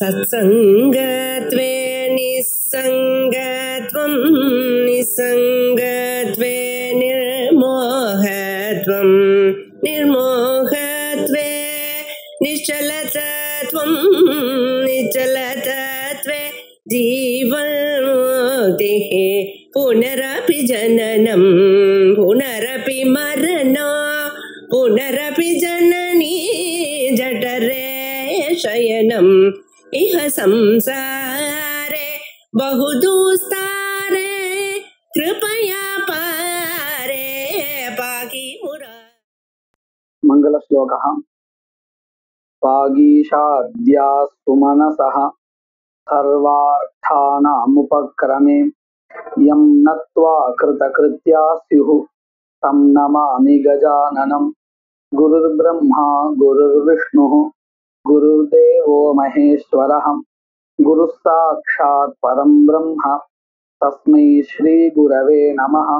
सत्संगत्वे निस्संगत्वं निस्संगत्वे निर्मोहत्वं निर्मोहत्वे निश्चलतत्वं निश्चलतत्वे जीवन्मुक्तिः पुनरपि जननं पुनरपि मरणं पुनरपि जननी जठरे शयनम् इह संसारे बहुदुस्तारे कृपया पारे पाहि मुरा। मंगल श्लोकः। पागीशाद्यास्तु मनसः सर्वार्थानामुपक्रमे यं नत्वा कृतकृत्या स्युः तं नमामि गजाननं। गुरुर्ब्रह्मा गुरुर्विष्णुः गुरुर्देवो महेश्वरः गुरुः साक्षात् परं ब्रह्म तस्मै श्री गुरवे नमः।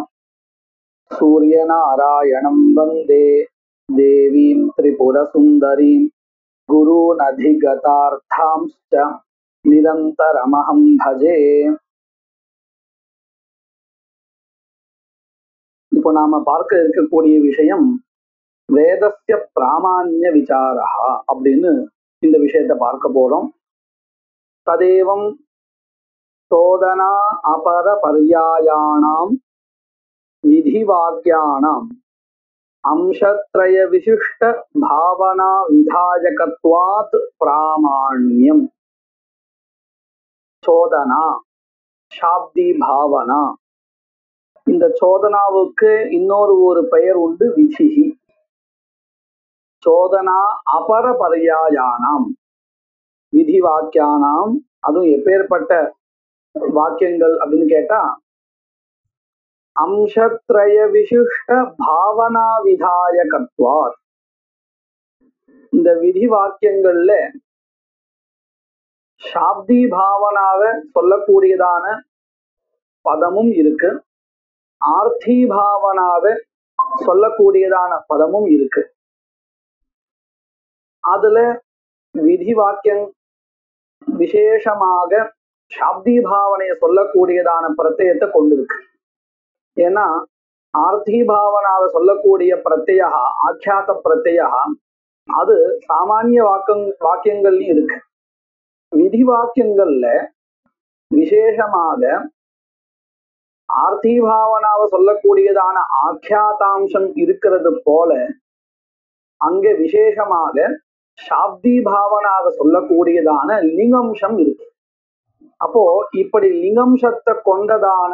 सूर्यनारायणं वन्दे देवीं त्रिपुरसुन्दरीं गुरूनधिगतार्थांश्च निरन्तरमहं भजे। இப்போ நாம பார்க்க இருக்கக்கூடிய விஷயம் வேதஸ்ய பிராமான்ய விசாரः அப்படின்னு இந்த விஷயத்தை பார்க்க போறோம். ததேவம் சோதனா அபர பர்யாயாணாம் விதிவாக்கியானாம் अंशत्रय विशिष्ट भावना विधायकत्वात् प्रामाण्यम। சோதனா சாப்தி பாவனா. இந்த சோதனாவுக்கு இன்னொரு ஒரு பெயர் உண்டு, விதிஹி. சோதனா அபர பர்யாயானாம் விதி வாக்கியானாம். அதுவும் எப்பேற்பட்ட வாக்கியங்கள் அப்படின்னு கேட்டா, अंशत्रय विशिष्ट भावना विधायकत्वात्. இந்த விதி வாக்கியங்கள்ல சாப்தி பாவனாவை சொல்லக்கூடியதான பதமும் இருக்கு, ஆர்த்தி பாவனாவை சொல்லக்கூடியதான பதமும் இருக்கு. அதுல விதி வாக்கியம் விசேஷமாக சாப்தி பாவனையை சொல்லக்கூடியதான பிரத்யத்தை கொண்டிருக்கு. ஏன்னா ஆர்த்தி பாவனாவை சொல்லக்கூடிய பிரத்யா ஆக்கியாத பிரத்யா அது சாமானிய வாக்கியங்கள்லயும் இருக்கு. விதி வாக்கியங்கள்ல விசேஷமாக ஆர்த்தி பாவனாவை சொல்லக்கூடியதான ஆக்கியாதாம்சம் இருக்கிறது போல அங்கே விசேஷமாக சாப்தி பாவனாவை சொல்லக்கூடியதான லிங்கம்சம் இருக்கு. அப்போ இப்படி லிங்கம்சத்தை கொண்டதான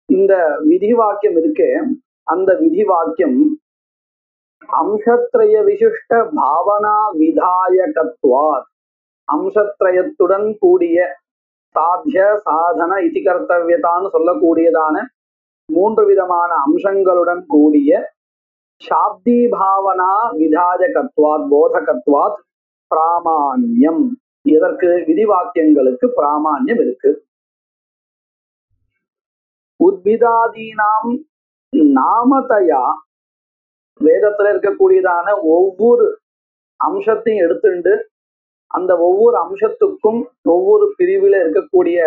இந்த விதி வாக்கியம் இருக்கே, அந்த விதி வாக்கியம் அம்சத்ரய விசிஷ்ட பாவனா விதாயகத்வாத், அம்சத்ரயத்துடன் கூடிய சாத்திய சாதன இதி கர்த்தவியதான்னு சொல்லக்கூடியதான 3 விதமான அம்சங்களுடன் கூடிய சாப்தி பாவனா விதாயகத்வாத் போதகத்வாத் பிராமான்யம். இதற்கு விதி வாக்கியங்களுக்கு பிராமான்யம் இருக்கு. உத்பிதாதீனாம் நாமதயா, வேதத்துல இருக்கக்கூடியதான ஒவ்வொரு அம்சத்தையும் எடுத்துண்டு அந்த ஒவ்வொரு அம்சத்துக்கும் ஒவ்வொரு பிரிவுல இருக்கக்கூடிய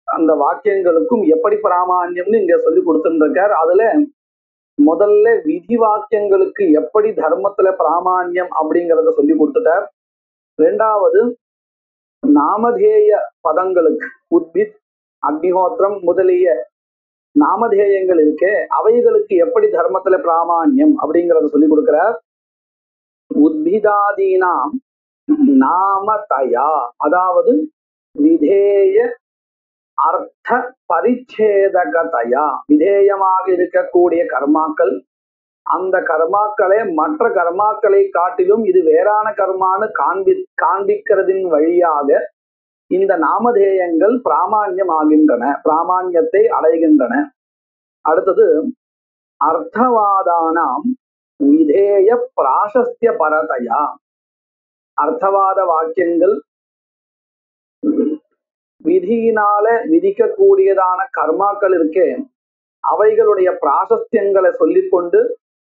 அந்த வாக்கியங்களுக்கும் எப்படி பிராமான்யம்னு இங்க சொல்லி கொடுத்துருக்கார். அதுல முதல்ல விதி வாக்கியங்களுக்கு எப்படி தர்மத்துல பிராமான்யம் அப்படிங்கிறத சொல்லி கொடுத்துட்டார். ரெண்டாவது நாமதேய பதங்களுக்கு உத்பித் அக்னிஹோத்திரம் முதலிய நாமதேயங்கள் இருக்கே, அவைகளுக்கு எப்படி தர்மத்துல பிராமான்யம் அப்படிங்கிறத சொல்லி கொடுக்கிறார். உத்பிதாதீனாம் நாமதயா, அதாவது விதேய அர்த்த பரிச்சேதகதயா, விதேயமாக இருக்கக்கூடிய கர்மாக்கள், அந்த கர்மாக்களை மற்ற கர்மாக்களை காட்டிலும் இது வேறான கர்மான்னு காண்பிக்கிறதின் வழியாக இந்த நாமதேயங்கள் பிராமான்யம் ஆகின்றன, பிராமான்யத்தை அடைகின்றன. அடுத்தது அர்த்தவாதானாம் விதேய பிராசஸ்திய பரதயா, அர்த்தவாத வாக்கியங்கள் விதியினால விதிக்கக்கூடியதான கர்மாக்கள் இருக்கே, அவைகளுடைய பிராசஸ்தியங்களை சொல்லிக்கொண்டு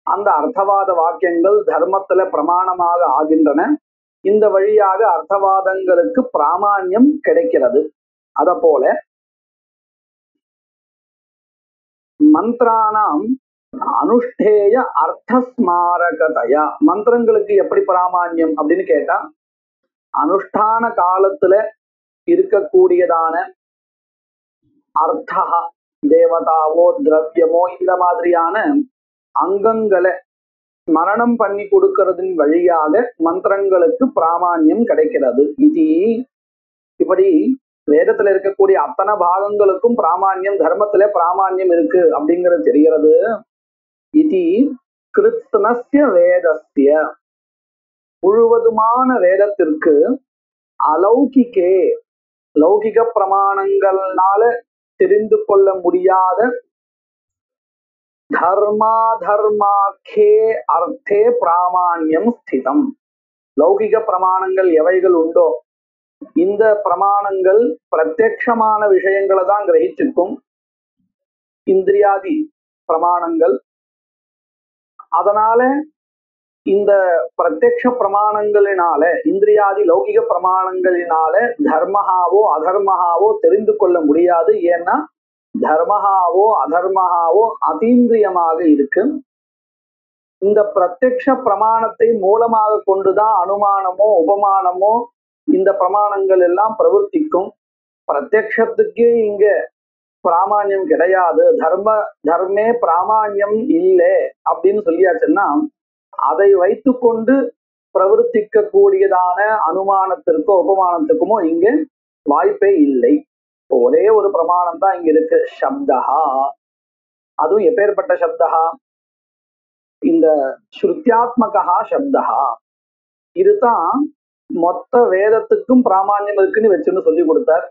அந்த அர்த்தவாத வாக்கியங்கள் தர்மத்துல பிரமாணமாக ஆகின்றன. இந்த வழியாக அர்த்தவாதங்களுக்கு பிராமான்யம் கிடைக்கிறது. அத போல மந்திரானாம் அனுஷ்டேய அர்த்தஸ்மாரகதையா, மந்திரங்களுக்கு எப்படி பிராமான்யம் அப்படின்னு கேட்டா, அனுஷ்டான காலத்துல இருக்கக்கூடியதான அர்த்தா, தேவதாவோ திரவியமோ இந்த மாதிரியான அங்கங்களை ஸ்மரணம் பண்ணி கொடுக்கறதின் வழியாக மந்திரங்களுக்கு பிராமான்யம் கிடைக்கிறது. இது இப்படி வேதத்துல இருக்கக்கூடிய அத்தனை பாகங்களுக்கும் பிராமான்யம், தர்மத்துல பிராமான்யம் இருக்கு அப்படிங்கிறது தெரிகிறது. இது கிருத்னஸ்ய வேதஸ்ய, முழுவதுமான வேதத்திற்கு அலௌகிகே, லௌகிக பிரமாணங்கள்னால தெரிந்து கொள்ள முடியாத தர்மாதர்மாக்கே அர்த்தே பிராமான்யம் ஸ்திதம். லௌகிக பிரமாணங்கள் எவைகள் உண்டோ இந்த பிரமாணங்கள் பிரத்யக்ஷமான விஷயங்களை தான் கிரகிச்சிருக்கும். இந்திரியாதி பிரமாணங்கள், அதனால இந்த பிரத்யக்ஷ பிரமாணங்களினால, இந்திரியாதி லௌகிக பிரமாணங்களினால தர்மஹாவோ அதர்மஹாவோ தெரிந்து கொள்ள முடியாது. ஏன்னா தர்மஹாவோ அதர்மஹாவோ அதீந்திரியமாக இருக்கு. இந்த பிரத்யக்ஷ பிரமாணத்தை மூலமாக கொண்டுதான் அனுமானமோ உபமானமோ இந்த பிரமாணங்கள் எல்லாம் பிரவர்த்திக்கும். பிரத்யக்ஷத்துக்கே இங்க பிராமான்யம் கிடையாது, தர்மே பிராமான்யம் இல்லை அப்படின்னு சொல்லியாச்சுன்னா, அதை வைத்து கொண்டு பிரவர்த்திக்க கூடியதான அனுமானத்திற்கோ உபமானத்துக்குமோ இங்க வாய்ப்பே இல்லை. ஒரே ஒரு பிரமாணம் தான் இங்க இருக்கு, சப்தஹா. அதுவும் எப்பேற்பட்ட சப்தஹா? இந்த ஸ்ருத்யாத்மகா சப்தஹா. இதுதான் மொத்த வேதத்துக்கும் பிராமான்யம் இருக்குன்னு வச்சுன்னு சொல்லி கொடுத்தார்.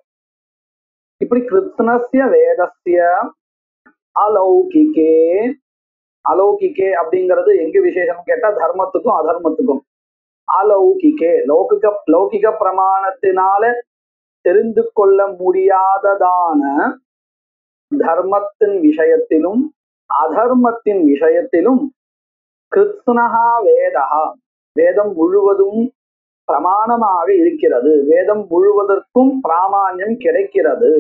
இப்படி கிருத்னஸ்ய வேதஸ்ய அலௌகிகே, அலௌகிகே அப்படிங்கிறது எங்க விசேஷம் கேட்டா தர்மத்துக்கும் அதர்மத்துக்கும். அலௌகிகே, லௌகிக பிரமாணத்தினால தெரிந்து கொள்ள முடியாததான தர்மத்தின் விஷயத்திலும் அதர்மத்தின் விஷயத்திலும் கிருத்னஹா வேதஹா, வேதம் முழுவதும் பிரமாணமாக இருக்கிறது, வேதம் முழுவதற்கும் பிராமான்யம் கிடைக்கிறது.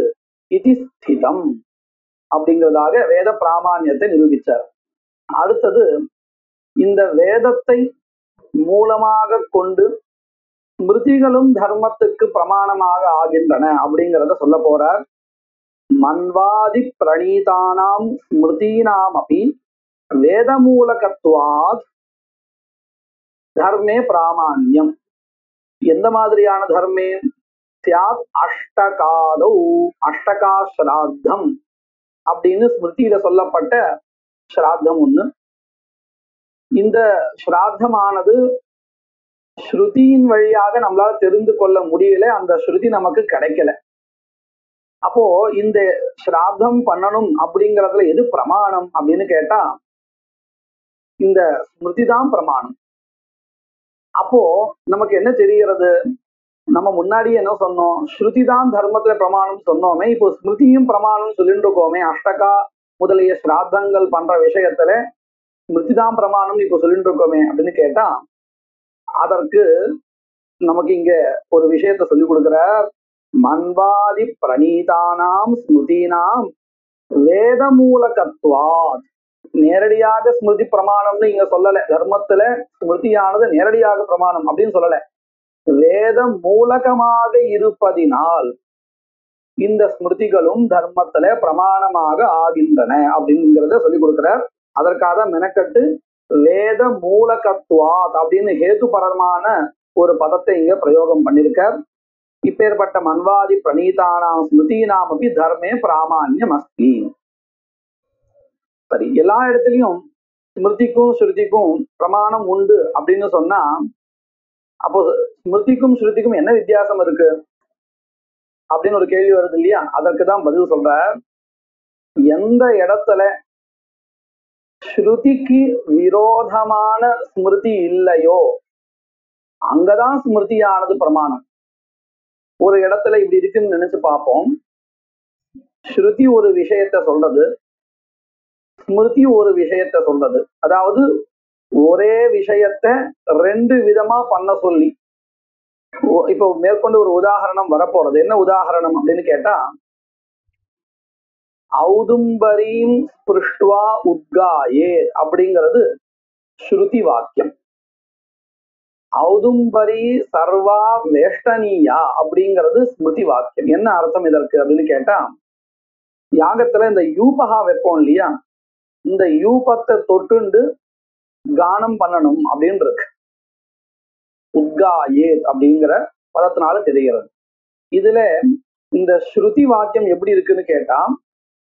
இது ஸ்திதம் அப்படிங்கிறதாக வேத பிராமான்யத்தை நிரூபித்தார். அடுத்தது, இந்த வேதத்தை மூலமாக கொண்டு ஸ்மிருதிகளும் தர்மத்துக்கு பிரமாணமாக ஆகின்றன அப்படிங்கிறத சொல்ல போறார். மன்வாதி பிரணீதானாம் ஸ்மிருதீனாம் அப்படி வேதமூலகத்வாத் தர்மே பிராமான்யம். எந்த மாதிரியான தர்மே? சியாத் அஷ்டகாதௌ, அஷ்டகா ஸ்ராத்தம் அப்படின்னு ஸ்மிருதியில சொல்லப்பட்ட ஸ்ராத்தம் ஒண்ணு. இந்த ஸ்ராத்தமானது ஸ்ருதியின் வழியாக நம்மளால தெரிந்து கொள்ள முடியல, அந்த ஸ்ருதி நமக்கு கிடைக்கல. அப்போ இந்த ஸ்ராத்தம் பண்ணணும் அப்படிங்கறதுல எது பிரமாணம் அப்படின்னு கேட்டா, இந்த ஸ்மிருதி தான் பிரமாணம். அப்போ நமக்கு என்ன தெரிகிறது? நம்ம முன்னாடியே என்ன சொன்னோம்? ஸ்ருதி தான் தர்மத்துல பிரமாணம் சொன்னோமே, இப்போ ஸ்மிருதியும் பிரமாணம் சொல்லிட்டு இருக்கோமே. அஷ்டகா முதலிய ஸ்ராத்தங்கள் பண்ற விஷயத்துல ஸ்மிருதி தான் பிரமாணம் இப்போ சொல்லிட்டு இருக்கோமே அப்படின்னு கேட்டா, அதற்கு நமக்கு இங்க ஒரு விஷயத்த சொல்லி கொடுக்கிற. மன்வாதி பிரணீதானாம் ஸ்மிருதீனாம் வேதமூலகத்வாத். நேரடியாக ஸ்மிருதி பிரமாணம்னு இங்க சொல்லல, தர்மத்துல ஸ்மிருதியானது நேரடியாக பிரமாணம் அப்படின்னு சொல்லல, வேத மூலகமாக இருப்பதினால் இந்த ஸ்மிருதிகளும் தர்மத்துல பிரமாணமாக ஆகின்றன அப்படிங்கிறத சொல்லி கொடுக்கிறார். அதற்காக மெனக்கட்டு வேத மூலகத்வாத் அப்படின்னு ஹேதுபரமான ஒரு பதத்தை இங்க பிரயோகம் பண்ணிருக்கார். இப்பேற்பட்ட மன்வாதி பிரணீதானாம் ஸ்மிருதீனாம் அப்படி தர்மே பிராமான்யம் அஸ்தி. சரி, எல்லா இடத்துலயும் ஸ்மிருதிக்கும் ஸ்ருதிக்கும் பிரமாணம் உண்டு அப்படின்னு சொன்னா, அப்போ ஸ்மிருதிக்கும் ஸ்ருதிக்கும் என்ன வித்தியாசம் இருக்கு அப்படின்னு ஒரு கேள்வி வருது இல்லையா? அதற்கு தான் பதில் சொல்ற. எந்த இடத்துல ஸ்ருதிக்கு விரோதமான ஸ்மிருதி இல்லையோ அங்கதான் ஸ்மிருதியானது பிரமாணம். ஒரு இடத்துல இப்படி இருக்குன்னு நினைச்சு பார்ப்போம். ஸ்ருதி ஒரு விஷயத்த சொல்றது, ஸ்மிருதி ஒரு விஷயத்த சொல்றது. அதாவது ஒரே விஷயத்த ரெண்டு விதமா பண்ண சொல்லி, இப்போ மேற்கொண்டு ஒரு உதாரணம் வரப்போறது. என்ன உதாரணம் அப்படின்னு கேட்டா, ஔதும்பரீம் ஸ்பிருஷ்டுவா உத்காயே அப்படிங்கிறது ஸ்ருதி வாக்கியம். ஔதும்பரி சர்வா வேஷ்டனீயா அப்படிங்கிறது ஸ்மிருதி வாக்கியம். என்ன அர்த்தம் இதற்கு அப்படின்னு கேட்டா, யாகத்துல இந்த யூபகா வைப்போம் இல்லையா, இந்த யூபத்தை தொட்டுண்டு கானம் பண்ணணும் அப்படின்னு இருக்கு. உத்காயேத் அப்படிங்கிற பதத்தினால தெரிகிறது. இதுல இந்த ஸ்ருதி வாக்கியம் எப்படி இருக்குன்னு கேட்டா,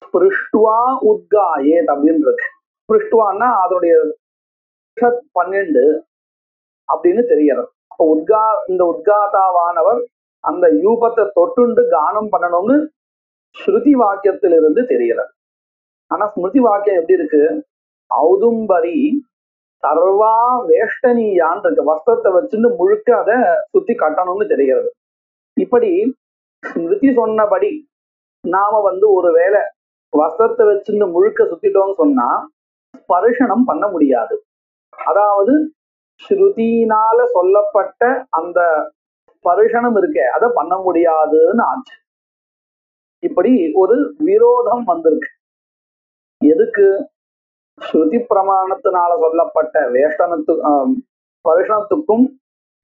ஸ்பிருஷ்டுவா உத்காயேத் அப்படின்னு இருக்கு. ஸ்பிருஷ்டுவான்னா அதனுடைய 12 அப்படின்னு தெரிகிறது. அப்போ இந்த உத்காதாவானவர் அந்த யூபத்தை தொட்டுண்டு கானம் பண்ணணும்னு ஸ்ருதி வாக்கியத்திலிருந்து தெரிகிறது. ஆனா ஸ்மிருதி வாக்கியம் எப்படி இருக்கு, ஔதும்பரி சர்வா வேஷ்டனீயான் இருக்கு. வஸ்திரத்தை வச்சுட்டு முழுக்க அதை சுத்தி கட்டணும்னு தெரிகிறது. இப்படி ஸ்மிருதி சொன்னபடி நாம ஒருவேளை வஸ்திரத்தை வச்சுட்டு முழுக்க சுத்திட்டோம்னு சொன்னா ஸ்பர்ஷனம் பண்ண முடியாது. அதாவது ஸ்ருதியினால சொல்லப்பட்ட அந்த ஸ்பர்ஷனம் இருக்கே அதை பண்ண முடியாதுன்னு ஆச்சு. இப்படி ஒரு விரோதம் வந்திருக்கு. எதுக்கு? ஸ்ருதி பிரமாணத்தினால சொல்லப்பட்ட ஸ்பர்ஷனத்துக்கும்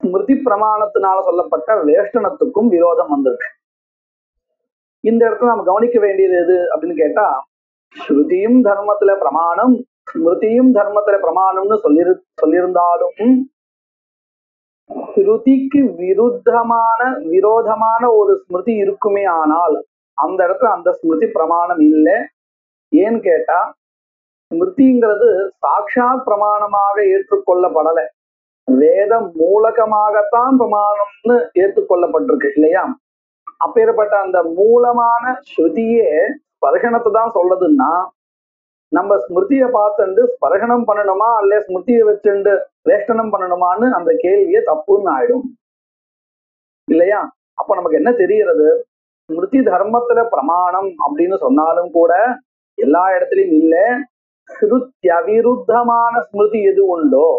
ஸ்மிருதி பிரமாணத்தினால சொல்லப்பட்ட வேஷ்டனத்துக்கும் விரோதம் வந்திருக்கு. இந்த இடத்துல நம்ம கவனிக்க வேண்டியது எது அப்படின்னு கேட்டா, ஸ்ருதியும் தர்மத்துல பிரமாணம், ஸ்மிருதியும் தர்மத்துல பிரமாணம்னு சொல்லியிருந்தாலும் ஸ்ருதிக்கு விரோதமான ஒரு ஸ்மிருதி இருக்குமே ஆனால் அந்த இடத்துல அந்த ஸ்மிருதி பிரமாணம் இல்லை. ஏன்னு கேட்டா, ஸ்மிருதிங்கிறது சாட்சாத் பிரமாணமாக ஏற்றுக்கொள்ளப்படலை, வேதம் மூலகமாகத்தான் பிரமாணம்னு ஏற்றுக்கொள்ளப்பட்டிருக்கு இல்லையா? அப்பேற்பட்ட அந்த மூலமான ஸ்ருதியே ஸ்பர்ஷனத்தை தான் சொல்றதுன்னா, நம்ம ஸ்மிருதியை பார்த்துண்டு ஸ்பர்ஷனம் பண்ணணுமா அல்ல ஸ்மிருதியை வச்சுண்டு வேஷ்டனம் பண்ணணுமான்னு அந்த கேள்வியே தப்புன்னு ஆயிடும் இல்லையா? அப்ப நமக்கு என்ன தெரிகிறது, ஸ்மிருதி தர்மத்துல பிரமாணம் அப்படின்னு சொன்னாலும் கூட எல்லா இடத்துலயும் இல்ல, ஸ்ருத்யவிருத்தமான ஸ்மிருதி எது உண்டோ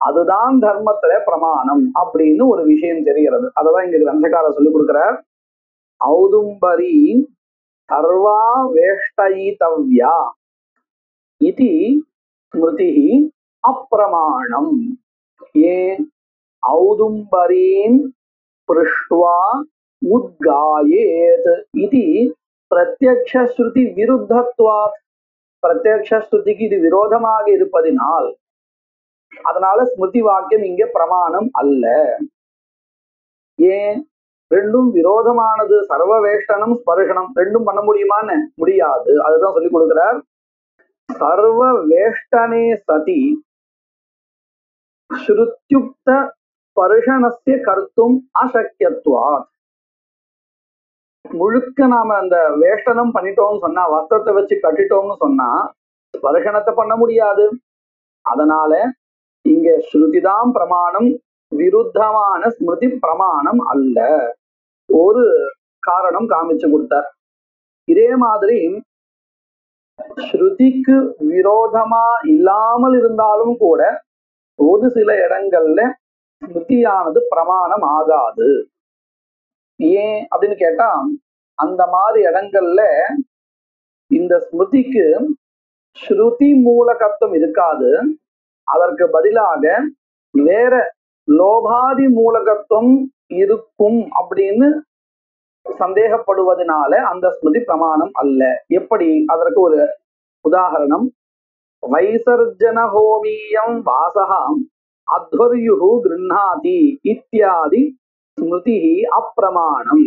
அதுதான் தர்மத்துல பிரமாணம் அப்படின்னு ஒரு விஷயம் தெரிகிறது. அததான் இங்க கிரந்தகாரர் சொல்லிக் கொடுக்கிறார். ஔதும்பரி சர்வா வேஷ்டயிதவ்யா இதி ஸ்மிருதி அப்பிரமாணம். ஏன்? ஔதும்பரீம் ஸ்பிருஷ்டுவா உத்காயேத் இது பிரத்யக்ஷ ஸ்ருதி விருத்தத்வாத். பிரத்யக்ஷ ஸ்ருதிக்கு இது விரோதமாக இருப்பதினால் அதனால ஸ்மிருதி வாக்கியம் இங்கே பிரமாணம் அல்ல. ஏன்? ரெண்டும் விரோதமானது. சர்வ வேஷ்டனம் ஸ்பர்ஷனம் ரெண்டும் பண்ண முடியுமான்னு முடியாது. அதுதான் சொல்லிக் கொடுக்கிறார். சர்வ வேஷ்டனே சதி ஸ்ருத்யுக்த ஸ்பர்ஷனஸ்ய கர்த்தும் அசக்கியத்வாத். முழுக்க நாம அந்த வேஷ்டனம் பண்ணிட்டோம்னு சொன்னா, வஸ்திரத்தை வச்சு கட்டிட்டோம்னு சொன்னா ஸ்பர்ஷனத்தை பண்ண முடியாது. அதனால இங்க ஸ்ருதிதான் பிரமாணம், விருத்தமான ஸ்மிருதி பிரமாணம் அல்ல. ஒரு காரணம் காமிச்சு கொடுத்தார். இதே மாதிரி ஸ்ருதிக்கு விரோதமா இல்லாமல் இருந்தாலும் கூட ஒரு சில இடங்கள்ல ஸ்மிருதியானது பிரமாணம் ஆகாது. ஏன் அப்படின்னு கேட்டா, அந்த மாதிரி இடங்கள்ல இந்த ஸ்மிருதிக்கு ஸ்ருதி மூலகத்துவம் இருக்காது, அதற்கு பதிலாக வேற லோபாதி மூலகத்துவம் இருக்கும் அப்படின்னு சந்தேகப்படுவதனால அந்த ஸ்மிருதி பிரமாணம் அல்ல. எப்படி? அதற்கு ஒரு உதாரணம். வைசர்ஜன ஹோமியம் வாசகம் அத்வர்யு கிருண்ணாதி இத்தியாதி ஸ்மிருதி அப்பிரமாணம்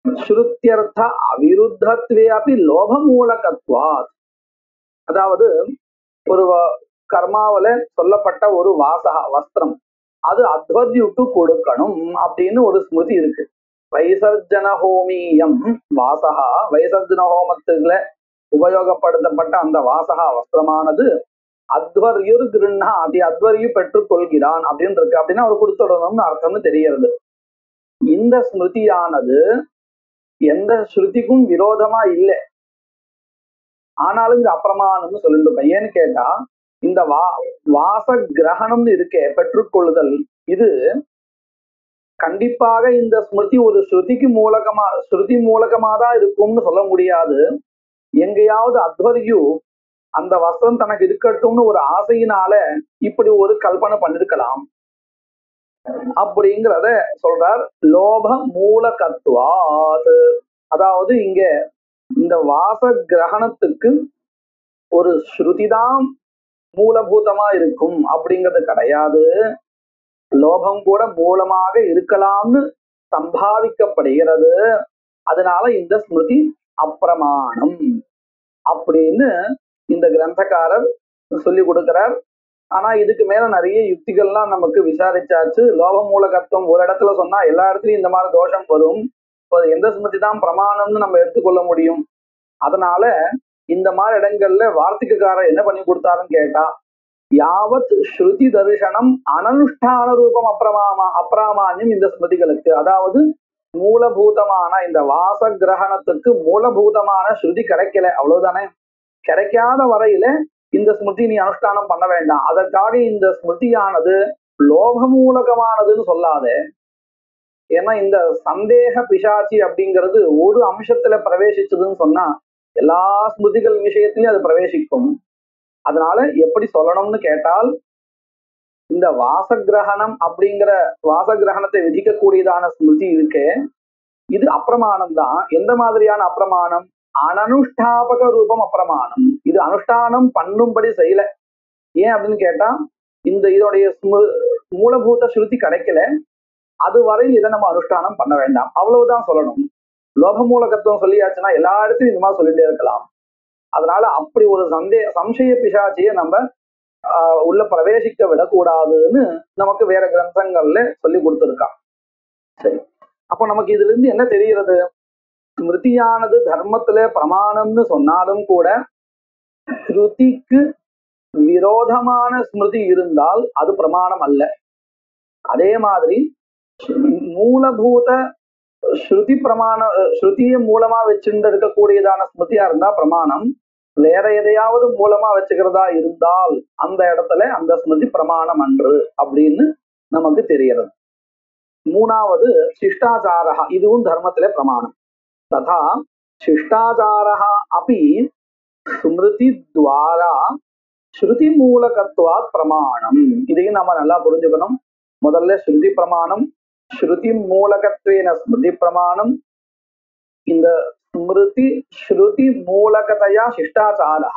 ஸ்ருத்யர்த்த அவிருத்தத்வே அபி லோப மூலகத்வாத். அதாவது ஒரு கர்மாவில சொல்லப்பட்ட ஒரு வாசகா வஸ்திரம் அது அத்வர்யுக்கு கொடுக்கணும் அப்படின்னு ஒரு ஸ்மிருதி இருக்கு. வைசர்ஜன ஹோமியம் வாசகா, வைசர்ஜன ஹோமத்துல உபயோகப்படுத்தப்பட்ட அந்த வாசகா வஸ்திரமானது அத்வர்யுர் கிருண்ணா அதி அத்வர்யு பெற்றுக்கொள்கிறான் அப்படின்னு இருக்கு. அப்படின்னா அவர் கொடுத்துடணும்னு அர்த்தம்னு தெரியறது. இந்த ஸ்மிருதியானது எந்த ஸ்ருதிக்கும் விரோதமா இல்லை, ஆனாலும் இந்த அப்பிரமாணம்னு சொல்லிட்டு. ஏன்னு கேட்டா, இந்த வாச கிரகணம்னு இருக்கே, பெற்றுக்கொள்ளுதல், இது கண்டிப்பாக இந்த ஸ்மிருதி ஒரு ஸ்ருதி மூலகமா தான் இருக்கும்னு சொல்ல முடியாது. எங்கேயாவது அத்வர்யு அந்த வஸ்திரம் தனக்கு இருக்கட்டும்னு ஒரு ஆசையினால இப்படி ஒரு கல்பனை பண்ணிருக்கலாம் அப்படிங்கிறத சொல்றார். லோப மூலகத்வாத், அதாவது இங்க இந்த வாச கிரகணத்துக்கு ஒரு ஸ்ருதிதான் மூலபூதமா இருக்கும் அப்படிங்கிறது கிடையாது. லோபம் கூட மூலமாக இருக்கலாம்னு சம்பாவிக்கப்படுகிறது. அதனால இந்த ஸ்மிருதி அப்பிரமாணம் அப்படின்னு இந்த கிரந்தக்காரர் சொல்லி கொடுக்கிறார். ஆனா இதுக்கு மேல நிறைய யுக்திகள்லாம் நமக்கு விசாரிச்சாச்சு. லோப மூலகத்துவம் ஒரு இடத்துல சொன்னா எல்லா இடத்துலயும் இந்த மாதிரி தோஷம் வரும். எந்த ஸ்மிருதி தான் பிரமாணம்னு நம்ம எடுத்துக்கொள்ள முடியும்? அதனால இந்த மாதிரி இடங்கள்ல வார்த்திகக்காரர் என்ன பண்ணி கொடுத்தாருன்னு கேட்டா, யாவத் ஸ்ருதி தரிசனம் அனனுஷ்டான ரூபம் அப்பிராமான்யம் இந்த ஸ்மிருதிகளுக்கு, அதாவது மூலபூதமான இந்த வாச கிரகணத்துக்கு மூலபூதமான ஸ்ருதி கிடைக்கல, அவ்வளவுதானே. கிடைக்காத வரையில இந்த ஸ்மிருதி நீ அனுஷ்டானம் பண்ண வேண்டாம். அதற்காக இந்த ஸ்மிருதியானது லோப மூலகமானதுன்னு சொல்லாதே. ஏன்னா இந்த சந்தேக பிசாச்சி அப்படிங்கிறது ஒரு அம்சத்துல பிரவேசிச்சதுன்னு சொன்னா எல்லா ஸ்மிருதிகள் விஷயத்திலையும் அது பிரவேசிக்கும். அதனால எப்படி சொல்லணும்னு கேட்டால், இந்த வாசகிரகணம் அப்படிங்கிற வாசகிரகணத்தை விதிக்கக்கூடியதான ஸ்மிருதி இருக்கே, இது அப்பிரமாணம் தான். எந்த மாதிரியான அப்பிரமாணம்? அனனுஷ்டாபக ரூபம் அப்பிரமாணம். இது அனுஷ்டானம் பண்ணும்படி செய்யல. ஏன் அப்படின்னு கேட்டா, இதோடைய மூலபூத ஸ்ருதி கிடைக்கல, அதுவரை இதை நம்ம அனுஷ்டானம் பண்ண வேண்டாம், அவ்வளவுதான் சொல்லணும். லோக மூலகத்துவம் சொல்லியாச்சுன்னா எல்லா இடத்துலையும் இந்த மாதிரி சொல்லிட்டே இருக்கலாம். அதனால அப்படி ஒரு சம்சய பிசாச்சியை நம்ம உள்ள பிரவேசிக்க விடக்கூடாதுன்னு நமக்கு வேற கிரந்தங்கள்ல சொல்லி கொடுத்துருக்கான். சரி, அப்போ நமக்கு இதுல இருந்து என்ன தெரிகிறது? ஸ்மிருதியானது தர்மத்துல பிரமாணம்னு சொன்னாலும் கூட ஸ்ருதிக்கு விரோதமான ஸ்மிருதி இருந்தால் அது பிரமாணம் அல்ல. அதே மாதிரி மூலபூத ஸ்ருதியை மூலமா வச்சுட்டு இருக்கக்கூடியதான ஸ்மிருதியா இருந்தா பிரமாணம். வேற எதையாவது மூலமா வச்சுக்கிறதா இருந்தால் அந்த இடத்துல அந்த ஸ்மிருதி பிரமாணம் அன்று அப்படின்னு நமக்கு தெரிகிறது. மூணாவது சிஷ்டாச்சாரா, இதுவும் தர்மத்திலே பிரமாணம். ததா சிஷ்டாச்சாரா அப்படி ஸ்மிருதி துவாரா ஸ்ருதி மூலகத்வாத் பிரமாணம். இதையும் நம்ம நல்லா புரிஞ்சுக்கணும். முதல்ல ஸ்ருதி பிரமாணம், ஸ்ருதி மூலகத்வேன ஸ்மிருதி பிரமாணம். இந்த ஸ்மிருதி ஸ்ருதி மூலகதையா சிஷ்டாச்சாரா,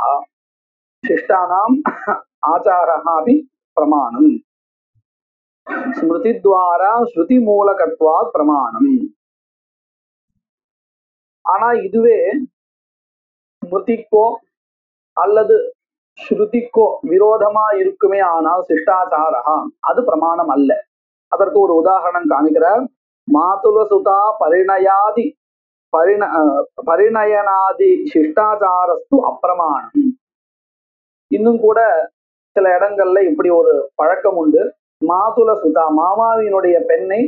சிஷ்டானாம் ஆச்சாரா அப்படி பிரமாணம். ஸ்மிருதி துவாரா ஸ்ருதி மூலகத்வாத் பிரமாணம். ஆனா இதுவே ஸ்மிருதிக்கோ அல்லது ஸ்ருதிக்கோ விரோதமா இருக்குமே ஆனால் சிஷ்டாச்சாரா அது பிரமாணம் அல்ல. அதற்கு ஒரு உதாரணம் காமிக்கிறார். மாதுல சுதா பரிணயனாதி சிஷ்டாச்சாரஸ்து அப்பிரமாணம். இன்னும் கூட சில இடங்கள்ல இப்படி ஒரு பழக்கம் உண்டு. மாதுல சுதா, மாமாவினுடைய பெண்ணை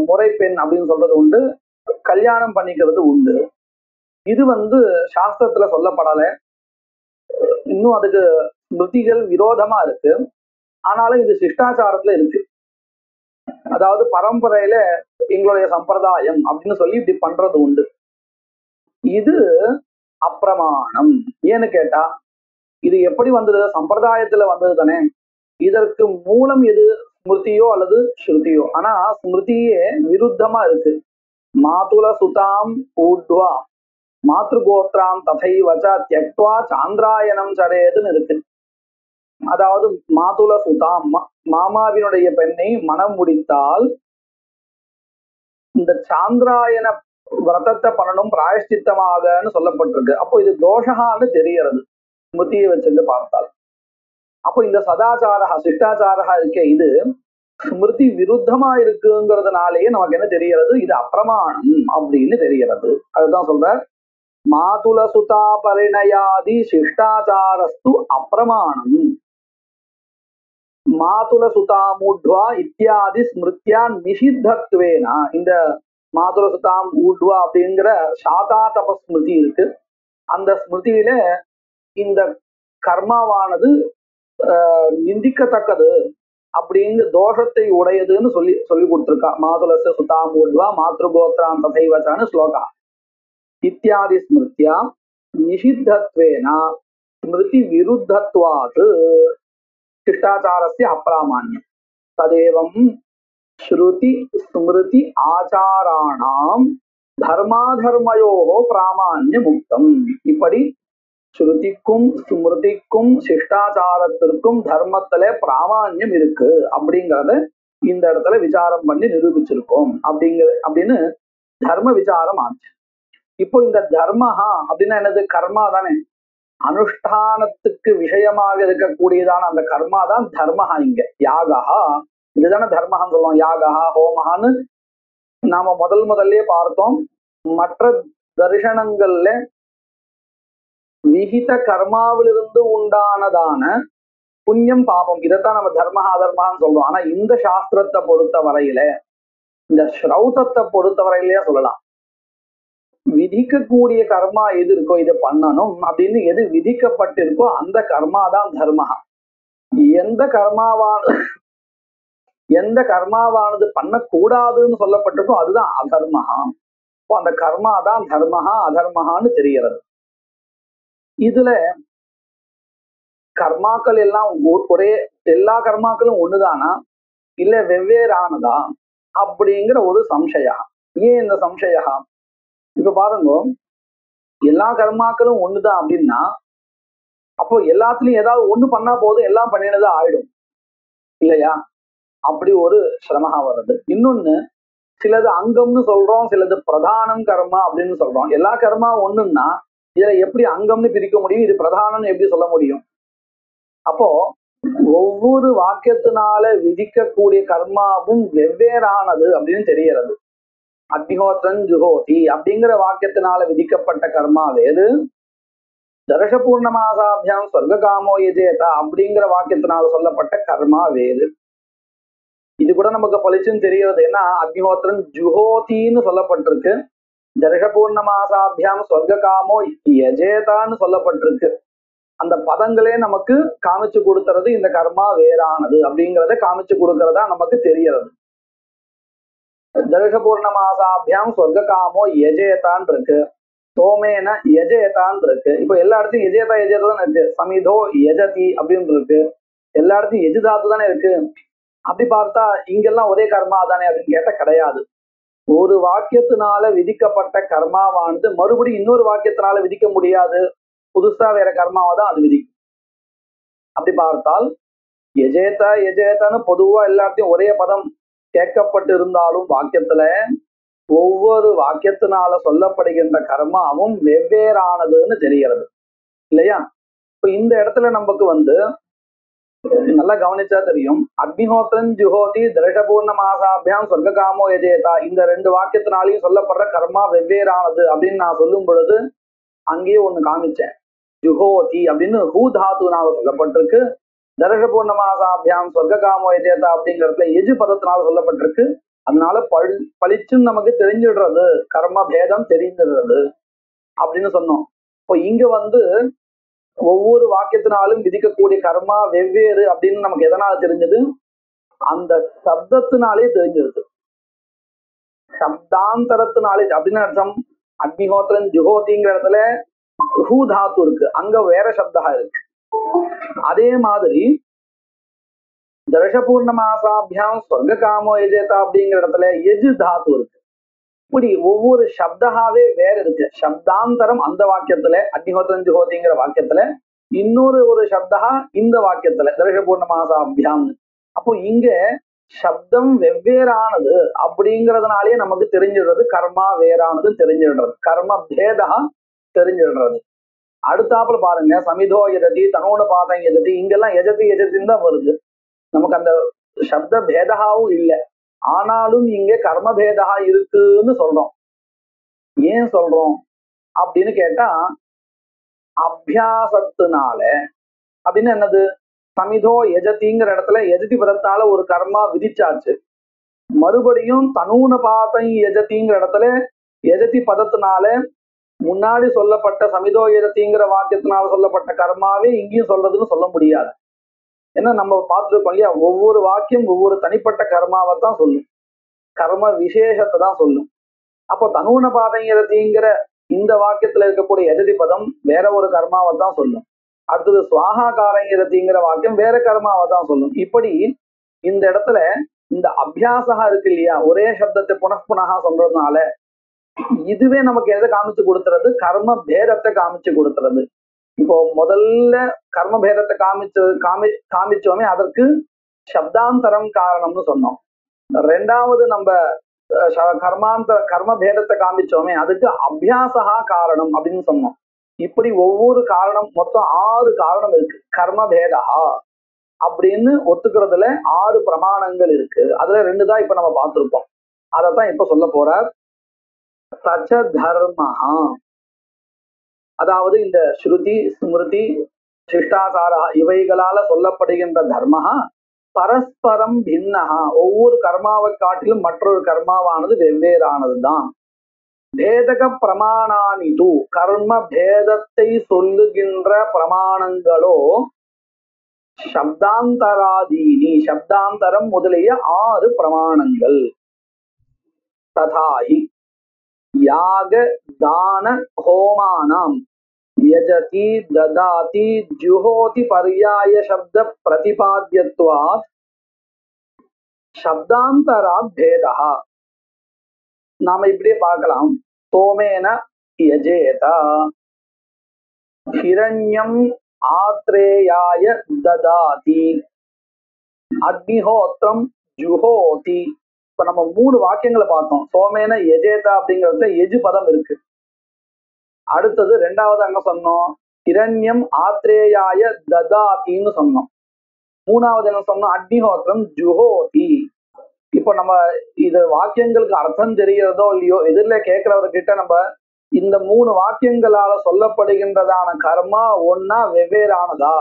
முறை பெண் அப்படின்னு சொல்றது உண்டு, கல்யாணம் பண்ணிக்கிறது உண்டு. இது சாஸ்திரத்துல சொல்லப்படல, இன்னும் அதுக்கு ஸ்மிருதிகள் விரோதமா இருக்கு. ஆனாலும் இது சிஷ்டாச்சாரத்துல இருக்கு. அதாவது பரம்பரையில எங்களுடைய சம்பிரதாயம் அப்படின்னு சொல்லி இப்படி பண்றது உண்டு. இது அப்பிரமாணம். ஏன்னு கேட்டா, இது எப்படி வந்தது? சம்பிரதாயத்துல வந்தது தானே. இதற்கு மூலம் எது? ஸ்மிருதியோ அல்லது ஸ்ருதியோ. ஆனா ஸ்மிருதியே விருத்தமா இருக்கு. மாதுல சுதாம் ஊட்வா மாத்ருகோத்ராம் ததைவச்ச தியக்த்வா சாந்திராயணம் சரேதுன்னு இருக்கு. அதாவது மாதுல சுதாம், மாமாவினுடைய பெண்ணை மனம் முடித்தால் இந்த சாந்திராயண விரதத்தை பண்ணணும் பிராயஷ்சித்தமாகன்னு சொல்லப்பட்டிருக்கு. அப்போ இது தோஷகான்னு தெரியறது ஸ்மிருதியை வச்சுட்டு பார்த்தால். அப்போ இந்த சதாச்சாரா சிஷ்டாச்சாரா இருக்கே, இது ஸ்மிருதி விருத்தமா இருக்குங்கிறதுனாலேயே நமக்கு என்ன தெரியறது? இது அப்பிரமாணம் அப்படின்னு தெரியறது. அதுதான் சொல்ற, மாதுல சுதா பரிணயாதி சிஷ்டாச்சாரஸ்து அப்பிரமாணம். மாதுல சுதாம் ஊட்வா இத்தியாதி ஸ்மிருத்யா நிஷித்தத்வேனா. இந்த மாதுல சுதாம் ஊட்வா அப்படிங்கிற சாதா தபஸ்மிருதி இருக்கு. அந்த ஸ்மிருதியில இந்த கர்மாவானது நிந்திக்கத்தக்கது அப்படிங்கிற தோஷத்தை உடையதுன்னு சொல்லி கொடுத்திருக்கா. மாதுலச சுதாமூர்வா மாத்ருகோத்ராம் ததைவச்சான்னு ஸ்லோகா. இத்தியாதி ஸ்மிருத்யா நிஷித்தத்வேனா ஸ்மிருதி விருத்தத்வாத் சிஷ்டாச்சாரஸ்ய அப்ராமான்யம் ததேவம் ஸ்ருதி ஸ்மிருதி ஆச்சாராணாம் தர்மாதர்மயோகோ பிராமான்ய முக்தம். இப்படி ஸ்ருதிக்கும் ஸ்மிருதிக்கும் சிஷ்டாச்சாரத்திற்கும் தர்மத்துல பிராமான்யம் இருக்கு அப்படிங்கிறத இந்த இடத்துல விசாரம் பண்ணி நிரூபிச்சிருக்கோம் அப்படின்னு தர்ம விசாரம் ஆச்சு. இப்போ இந்த தர்மஹா அப்படின்னா என்னது? கர்மா தானே. அனுஷ்டானத்துக்கு விஷயமாக இருக்கக்கூடியதான அந்த கர்மா தான் தர்மஹா. இங்க யாகஹா இதுதானே தர்மஹான்னு சொல்லுவோம். யாகஹா ஹோமஹான்னு நாம முதல்லே பார்த்தோம். மற்ற தரிசனங்கள்ல விகித கர்மாவிலிருந்து உண்டானதான புண்ணியம் பாபம் இதைத்தான் நம்ம தர்மஹா அதர்மஹான்னு சொல்றோம். ஆனா இந்த சாஸ்திரத்தை பொறுத்த வரையில, இந்த ஸ்ரௌதத்தை பொறுத்த வரையிலேயே சொல்லலாம், விதிக்கக்கூடிய கர்மா எது இருக்கோ இதை பண்ணணும் அப்படின்னு எது விதிக்கப்பட்டிருக்கோ அந்த கர்மா தான் தர்மஹா. எந்த கர்மாவானது பண்ணக்கூடாதுன்னு சொல்லப்பட்டிருக்கோ அதுதான் அதர்மஹா. இப்போ அந்த கர்மா தான் தர்மஹா அதர்மஹான்னு தெரிகிறது. இதுல கர்மாக்கள் எல்லாம் ஒரே, எல்லா கர்மாக்களும் ஒண்ணுதானா இல்ல வெவ்வேறானதா அப்படிங்கிற ஒரு சம்சயம். ஏன் இந்த சம்சயம்? இப்ப பாருங்க, எல்லா கர்மாக்களும் ஒண்ணுதான் அப்படின்னா அப்போ எல்லாத்துலயும் ஏதாவது ஒண்ணு பண்ணா போதும் எல்லாம் பண்ணினதா ஆயிடும் இல்லையா? அப்படி ஒரு சிரமஹா வருது. இன்னொன்னு, சிலது அங்கம்னு சொல்றோம், சிலது பிரதானம் கர்மா அப்படின்னு சொல்றோம். எல்லா கர்மா ஒண்ணுன்னா இதுல எப்படி அங்கம்னு பிரிக்க முடியும், இது பிரதானம்னு எப்படி சொல்ல முடியும்? அப்போ ஒவ்வொரு வாக்கியத்தினால விதிக்கக்கூடிய கர்மாவும் வெவ்வேறானது அப்படின்னு தெரிகிறது. அக்னிஹோத்ரன் ஜுஹோதி அப்படிங்கிற வாக்கியத்தினால விதிக்கப்பட்ட கர்மா வேறு, தர்ஷபூர்ணமாசாபியாம் ஸ்வர்காமோ யஜேதா அப்படிங்கிற வாக்கியத்தினால சொல்லப்பட்ட கர்மா வேறு. இது கூட நமக்கு பளிச்சுன்னு தெரிகிறது. ஏன்னா அக்னிஹோத்ரன் ஜுஹோதின்னு சொல்லப்பட்டிருக்கு, தர்ஷபூர்ணமாசாபியாம் ஸ்வர்காமோ யஜேதான்னு சொல்லப்பட்டிருக்கு. அந்த பதங்களே நமக்கு காமிச்சு கொடுத்துறது இந்த கர்மா வேறானது அப்படிங்கிறத காமிச்சு கொடுக்கறதா நமக்கு தெரிகிறது. தர்ஷபூர்ணமாசாபியாம் ஸ்வர்காமோ யஜேதான் இருக்கு, சோமேன யஜேதான் இருக்கு. இப்போ எல்லா இடத்தையும் யஜேதா தான் இருக்கு. சமிதோ யஜதி அப்படின்னு இருக்கு. எல்லா இடத்தையும் எஜுதாத்து தானே இருக்கு. அப்படி பார்த்தா இங்கெல்லாம் ஒரே கர்மா தானே அப்படின்னு கேட்ட கிடையாது. ஒரு வாக்கியத்தினால விதிக்கப்பட்ட கர்மாவானது மறுபடியும் இன்னொரு வாக்கியத்தினால விதிக்க முடியாது. புதுசா வேற கர்மாவை தான் அது விதிக்கும். அப்படி பார்த்தால் எஜேதான்னு பொதுவா எல்லாத்தையும் ஒரே பதம் கேட்கப்பட்டு இருந்தாலும் வாக்கியத்துல ஒவ்வொரு வாக்கியத்தினால சொல்லப்படுகின்ற கர்மாவும் வெவ்வேறானதுன்னு தெரிகிறது இல்லையா? இப்ப இந்த இடத்துல நமக்கு நல்லா கவனிச்சா தெரியும், அக்னிஹோத்ரன் ஜுஹோதி தர்ஷபூர்ணமாசாபியாம் ஸ்வர்காமோ யஜேதா இந்த ரெண்டு வாக்கியத்தினாலையும் சொல்லப்படுற கர்மா வெவ்வேறானது அப்படின்னு நான் சொல்லும் பொழுது அங்கேயே ஒண்ணு காமிச்சேன். ஜுஹோதி அப்படின்னு ஹூ தாத்துனால சொல்லப்பட்டிருக்கு, தர்ஷபூர்ணமாசாபியாம் ஸ்வர்காமோ யஜேதா அப்படிங்கிறதுல எஜு பதத்தினால சொல்லப்பட்டிருக்கு. அதனால பளிச்சுன்னு நமக்கு தெரிஞ்சிடுறது, கர்ம பேதம் தெரிஞ்சிடுறது அப்படின்னு சொன்னோம். இப்போ இங்க ஒவ்வொரு வாக்கியத்தினாலும் விதிக்கக்கூடிய கர்மா வெவ்வேறு அப்படின்னு நமக்கு எதனால தெரிஞ்சது? அந்த சப்தத்தினாலே தெரிஞ்சிருது, சப்தாந்தரத்தினாலே. அப்படின்னு அர்த்தம், அக்னிஹோத்ரன் ஜுஹோதிங்கிற இடத்துல ஹூ தாத்து இருக்கு, அங்க வேற சப்தா இருக்கு. அதே மாதிரி தர்ஷபூர்ணமாசாபியாம் ஸ்வர்காமோ யஜேதா அப்படிங்கிற இடத்துல எஜு தாத்து இருக்கு. இப்படி ஒவ்வொரு சப்தாவே வேற இருக்கு. சப்தாந்தரம் அந்த வாக்கியத்துல அக்னிஹோத்ரன் ஜுஹோதிங்கிற வாக்கியத்துல, இன்னொரு ஒரு சப்தா இந்த வாக்கியத்துல தர்ஷபூர்ணமாசாபியாம். அப்போ இங்க சப்தம் வெவ்வேறானது அப்படிங்கிறதுனாலே நமக்கு தெரிஞ்சிடுறது கர்மா வேறானது தெரிஞ்சிடுறது, கர்ம பேதா தெரிஞ்சிடுறது. அடுத்தாப்புல பாருங்க, சமிதோ எஜதி தனோட பாதம் எஜதி, இங்கெல்லாம் எஜத்தின்னு தான் வருது. நமக்கு அந்த சப்த பேதாவும் இல்லை. ஆனாலும் இங்க கர்ம பேதா இருக்குன்னு சொல்றோம். ஏன் சொல்றோம் அப்படின்னு கேட்டா, அபியாசத்தினால. அப்படின்னு என்னது? சமிதோ எஜதிங்கிற இடத்துல எஜதி பதத்தால ஒரு கர்மா விதிச்சாச்சு. மறுபடியும் தனூன பாதம் எஜதிங்கிற இடத்துல எஜதி பதத்தினால முன்னாடி சொல்லப்பட்ட சமிதோ எஜதிங்கிற வாக்கியத்தினால சொல்லப்பட்ட கர்மாவே இங்கேயும் சொல்றதுன்னு சொல்ல முடியாது. ஏன்னா நம்ம பார்த்துருக்கோம் இல்லையா, ஒவ்வொரு வாக்கியம் ஒவ்வொரு தனிப்பட்ட கர்மாவை தான் சொல்லும், கர்ம விசேஷத்தை தான் சொல்லும். அப்போ தனூன பாதைங்கிறதுங்கிற இந்த வாக்கியத்துல இருக்கக்கூடிய எஜதி பதம் வேற ஒரு கர்மாவை தான் சொல்லும். அடுத்தது சுவாகாரங்கிறதுங்கிற வாக்கியம் வேற கர்மாவை தான் சொல்லும். இப்படி இந்த இடத்துல இந்த அபியாசகா இருக்கு இல்லையா, ஒரே சப்தத்தை புனః சொல்றதுனால இதுவே நமக்கு எதை காமிச்சு கொடுத்துறது, கர்ம பேதத்தை காமிச்சு கொடுத்துறது. இப்போ முதல்ல கர்ம பேதத்தை காமிச்சோமே அதற்கு சப்தாந்தரம் காரணம்னு சொன்னோம். ரெண்டாவது நம்ம கர்ம பேதத்தை காமிச்சோமே அதுக்கு அபியாசகா காரணம் அப்படின்னு சொன்னோம். இப்படி ஒவ்வொரு காரணம், மொத்தம் 6 காரணம் இருக்கு. கர்ம பேதா அப்படின்னு ஒத்துக்கிறதுல 6 பிரமாணங்கள் இருக்கு. அதுல 2 தான் இப்ப நம்ம பார்த்திருப்போம். அதத்தான் இப்ப சொல்ல போறார். சச்ச தர்மஹா, அதாவது இந்த ஸ்ருதி ஸ்மிருதி சிஷ்டாசாரா இவைகளால சொல்லப்படுகின்ற தர்மஹா பரஸ்பரம் பின்னஹா, ஒவ்வொரு கர்மாவை காட்டிலும் மற்றொரு கர்மாவானது வெவ்வேறானதுதான். பேதக பிரமாணானிது, கர்ம பேதத்தை சொல்லுகின்ற பிரமாணங்களோ சப்தாந்தராதீனி, சப்தாந்தரம் முதலிய 6 பிரமாணங்கள். ததாஹி யாக தான ஹோமானாம் யஜதி ததாதி ஜுஹோதி பர்யாய சப்த பிரதிபாத்யத்வாத் சப்தாந்தராத் பேதஹ. நாம இப்படியே பார்க்கலாம். சோமேன யஜேத, ஹிரண்யம் ஆத்ரேயாய ததாதி, அக்னிஹோத்திரம் ஜுஹோதி. இப்ப நம்ம 3 வாக்கியங்களை பார்த்தோம். சோமேன யஜேதா அப்படிங்கிறதுல எஜு பதம் இருக்கு. அடுத்தது 2வது அங்க சொன்னோம் ஹிரண்யம் ஆத்ரேயாய ததாதின்னு சொன்னோம். 3வது என்ன சொன்னோம், அக்னிஹோத்திரம் ஜுஹோதி. இப்போ நம்ம இது வாக்கியங்களுக்கு அர்த்தம் தெரிகிறதோ இல்லையோ, எதிரில கேட்கிறவர்கிட்ட நம்ம இந்த 3 வாக்கியங்களால சொல்லப்படுகின்றதான கர்மா ஒன்னா வெவ்வேறானதா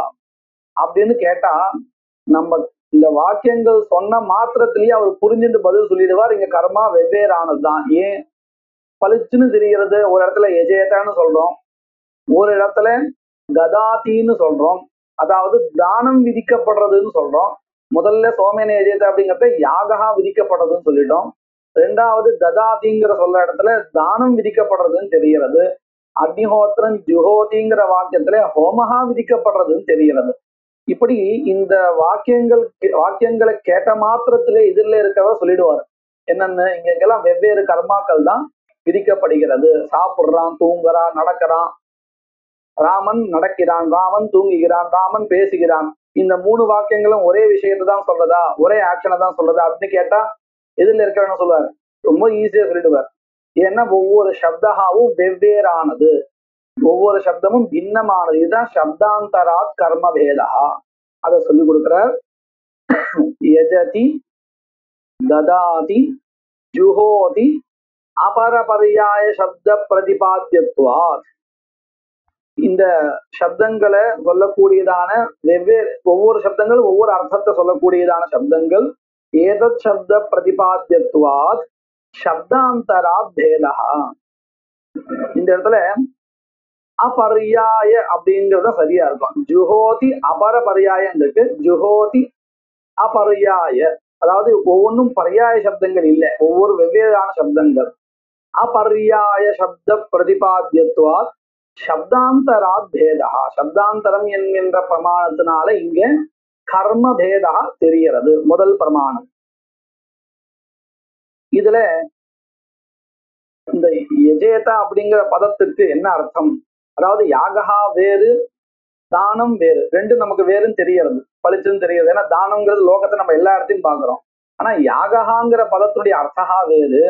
அப்படின்னு கேட்டா, நம்ம இந்த வாக்கியங்கள் சொன்ன மாத்திரத்திலேயே அவர் புரிஞ்சுட்டு பதில் சொல்லிடுவார், இங்க கர்மா வெவ்வேறானதுதான். ஏன் பளிச்சுன்னு தெரிகிறது. ஒரு இடத்துல எஜேதான்னு சொல்றோம், ஒரு இடத்துல ததாத்தின்னு சொல்றோம், அதாவது தானம் விதிக்கப்படுறதுன்னு சொல்றோம். முதல்ல சோமேன எஜேதா அப்படிங்கிறத யாகா விதிக்கப்படுறதுன்னு சொல்லிட்டோம். 2வது ததாதிங்கிற சொல்ற இடத்துல தானம் விதிக்கப்படுறதுன்னு தெரிகிறது. அக்னிஹோத்திரன் ஜுஹோதிங்கிற வாக்கியத்துல ஹோமஹா விதிக்கப்படுறதுன்னு தெரிகிறது. இப்படி இந்த வாக்கியங்களை கேட்ட மாத்திரத்திலே இதுல இருக்கவர் சொல்லிடுவார் என்னன்னு, இங்கெல்லாம் வெவ்வேறு கர்மாக்கள் தான் விதிக்கப்படுகிறது. சாப்பிடுறான், தூங்குறான், நடக்கிறான், ராமன் நடக்கிறான், ராமன் தூங்குகிறான், ராமன் பேசுகிறான். இந்த 3 வாக்கியங்களும் ஒரே விஷயத்தை தான் சொல்றதா, ஒரே ஆக்ஷனை தான் சொல்றதா அப்படின்னு கேட்டா எதிரில் இருக்கிறவன சொல்லுவார், ரொம்ப ஈஸியா சொல்லிடுவார். ஏன்னா ஒவ்வொரு சப்தகாவும் வெவ்வேறானது, ஒவ்வொரு சப்தமும் பின்னமானது. இதுதான் சப்தாந்தராத் கர்ம பேதா. அதை சொல்லி கொடுக்கிறார். யஜதி ததாதி ஜுஹோதி அபரபர்யாய சப்த பிரதிபாத்யத்வாத். இந்த சப்தங்களை சொல்லக்கூடியதான வெவ்வேறு ஒவ்வொரு சப்தங்கள் ஒவ்வொரு அர்த்தத்தை சொல்லக்கூடியதான சப்தங்கள் ஏதத் சப்த பிரதிபாத்யத்வாத் சப்தாந்தராத் பேதா. இந்த இடத்துல அபர்யாய அப்படிங்கிறத சரியா இருக்கும். ஜுஹோதி அபர பர்யாயம் இருக்கு, ஜுஹோதி அபர்யாய, அதாவது ஒவ்வொன்றும் பர்யாய சப்தங்கள் இல்லை, ஒவ்வொரு வெவ்வேறான சப்தங்கள். அபர்யாய சப்த பிரதிபாத்யத்வாத் சப்தாந்தராத் பேதா. சப்தாந்தரம் என்கின்ற பிரமாணத்தினால இங்க கர்ம பேதா தெரிகிறது, முதல் பிரமாணம். இதுல இந்த யஜேதா அப்படிங்கிற பதத்துக்கு என்ன அர்த்தம், அதாவது யாகா வேறு தானம் வேறு, 2 நமக்கு வேறுன்னு தெரியறது, பளிச்சுன்னு தெரியுது. ஏன்னா தானம்ங்கிறது லோகத்தை நம்ம எல்லா இடத்தையும் பாக்குறோம். ஆனா யாகஹாங்கிற பதத்துடைய அர்த்தகா வேறு,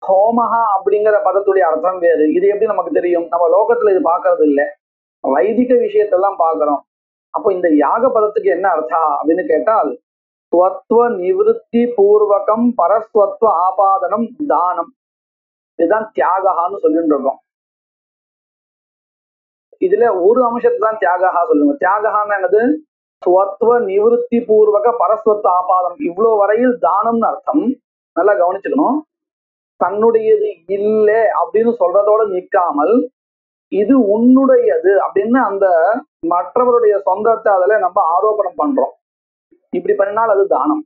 ஹோமஹா அப்படிங்கிற பதத்துடைய அர்த்தம் வேறு. இது எப்படி நமக்கு தெரியும்? நம்ம லோகத்துல இது பாக்குறது இல்லை, வைதிக விஷயத்தெல்லாம் பாக்குறோம். அப்போ இந்த யாக பதத்துக்கு என்ன அர்த்தம் அப்படின்னு கேட்டால், ஸ்வத்வ நிவிருத்தி பூர்வகம் பரஸ்வத்வ ஆபாதனம் தானம், இதுதான் தியாகஹான்னு சொல்லிட்டு இருக்கோம். இதுல ஒரு அம்சத்தை தான் தியாகஹா சொல்லுங்க. தியாகஹான்னு என்னது? ஸ்வத்வ நிவிருத்தி பூர்வக பரஸ்வத்வ ஆபாதனம், இவ்வளவு வரையில் தானம்னு அர்த்தம். நல்லா கவனிச்சுக்கணும். தன்னுடையது இல்லை அப்படின்னு சொல்றதோட நிற்காமல் இது உன்னுடையது அப்படின்னு அந்த மற்றவருடைய சொந்தத்தை அதுல நம்ம ஆரோபணம் பண்றோம். இப்படி பண்ணினால் அது தானம்.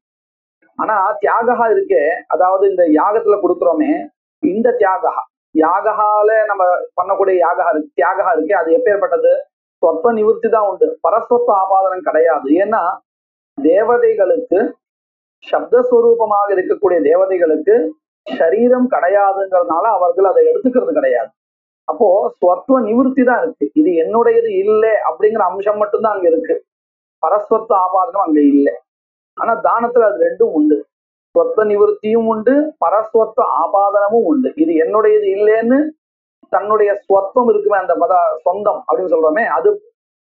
ஆனா தியாகா இருக்கே, அதாவது இந்த யாகத்துல கொடுக்குறோமே, இந்த யாகால நம்ம பண்ணக்கூடிய தியாகா இருக்கே, அது எப்பேற்பட்டது? சொற்ப நிவர்த்தி தான் உண்டு, பரஸ்வத்வ ஆபாதனம் கிடையாது. ஏன்னா தேவதைகளுக்கு, சப்தஸ்வரூபமாக இருக்கக்கூடிய தேவதைகளுக்கு சரீரம் கிடையாதுங்கிறதுனால அவர்கள் அதை எடுத்துக்கிறது கிடையாது. அப்போ ஸ்வத்வ நிவர்த்தி தான் இருக்கு. இது என்னுடையது இல்லை அப்படிங்கிற அம்சம் மட்டும்தான் அங்க இருக்கு, பரஸ்வத்வ ஆபாதனம் அங்க இல்லை. ஆனா தானத்துல அது ரெண்டும் உண்டு, ஸ்வத்வ நிவர்த்தியும் உண்டு, பரஸ்வத்வ ஆபாதனமும் உண்டு. இது என்னுடையது இல்லைன்னு தன்னுடைய ஸ்வத்வம் இருக்குமே, அந்த சொந்தம் அப்படின்னு சொல்றோமே,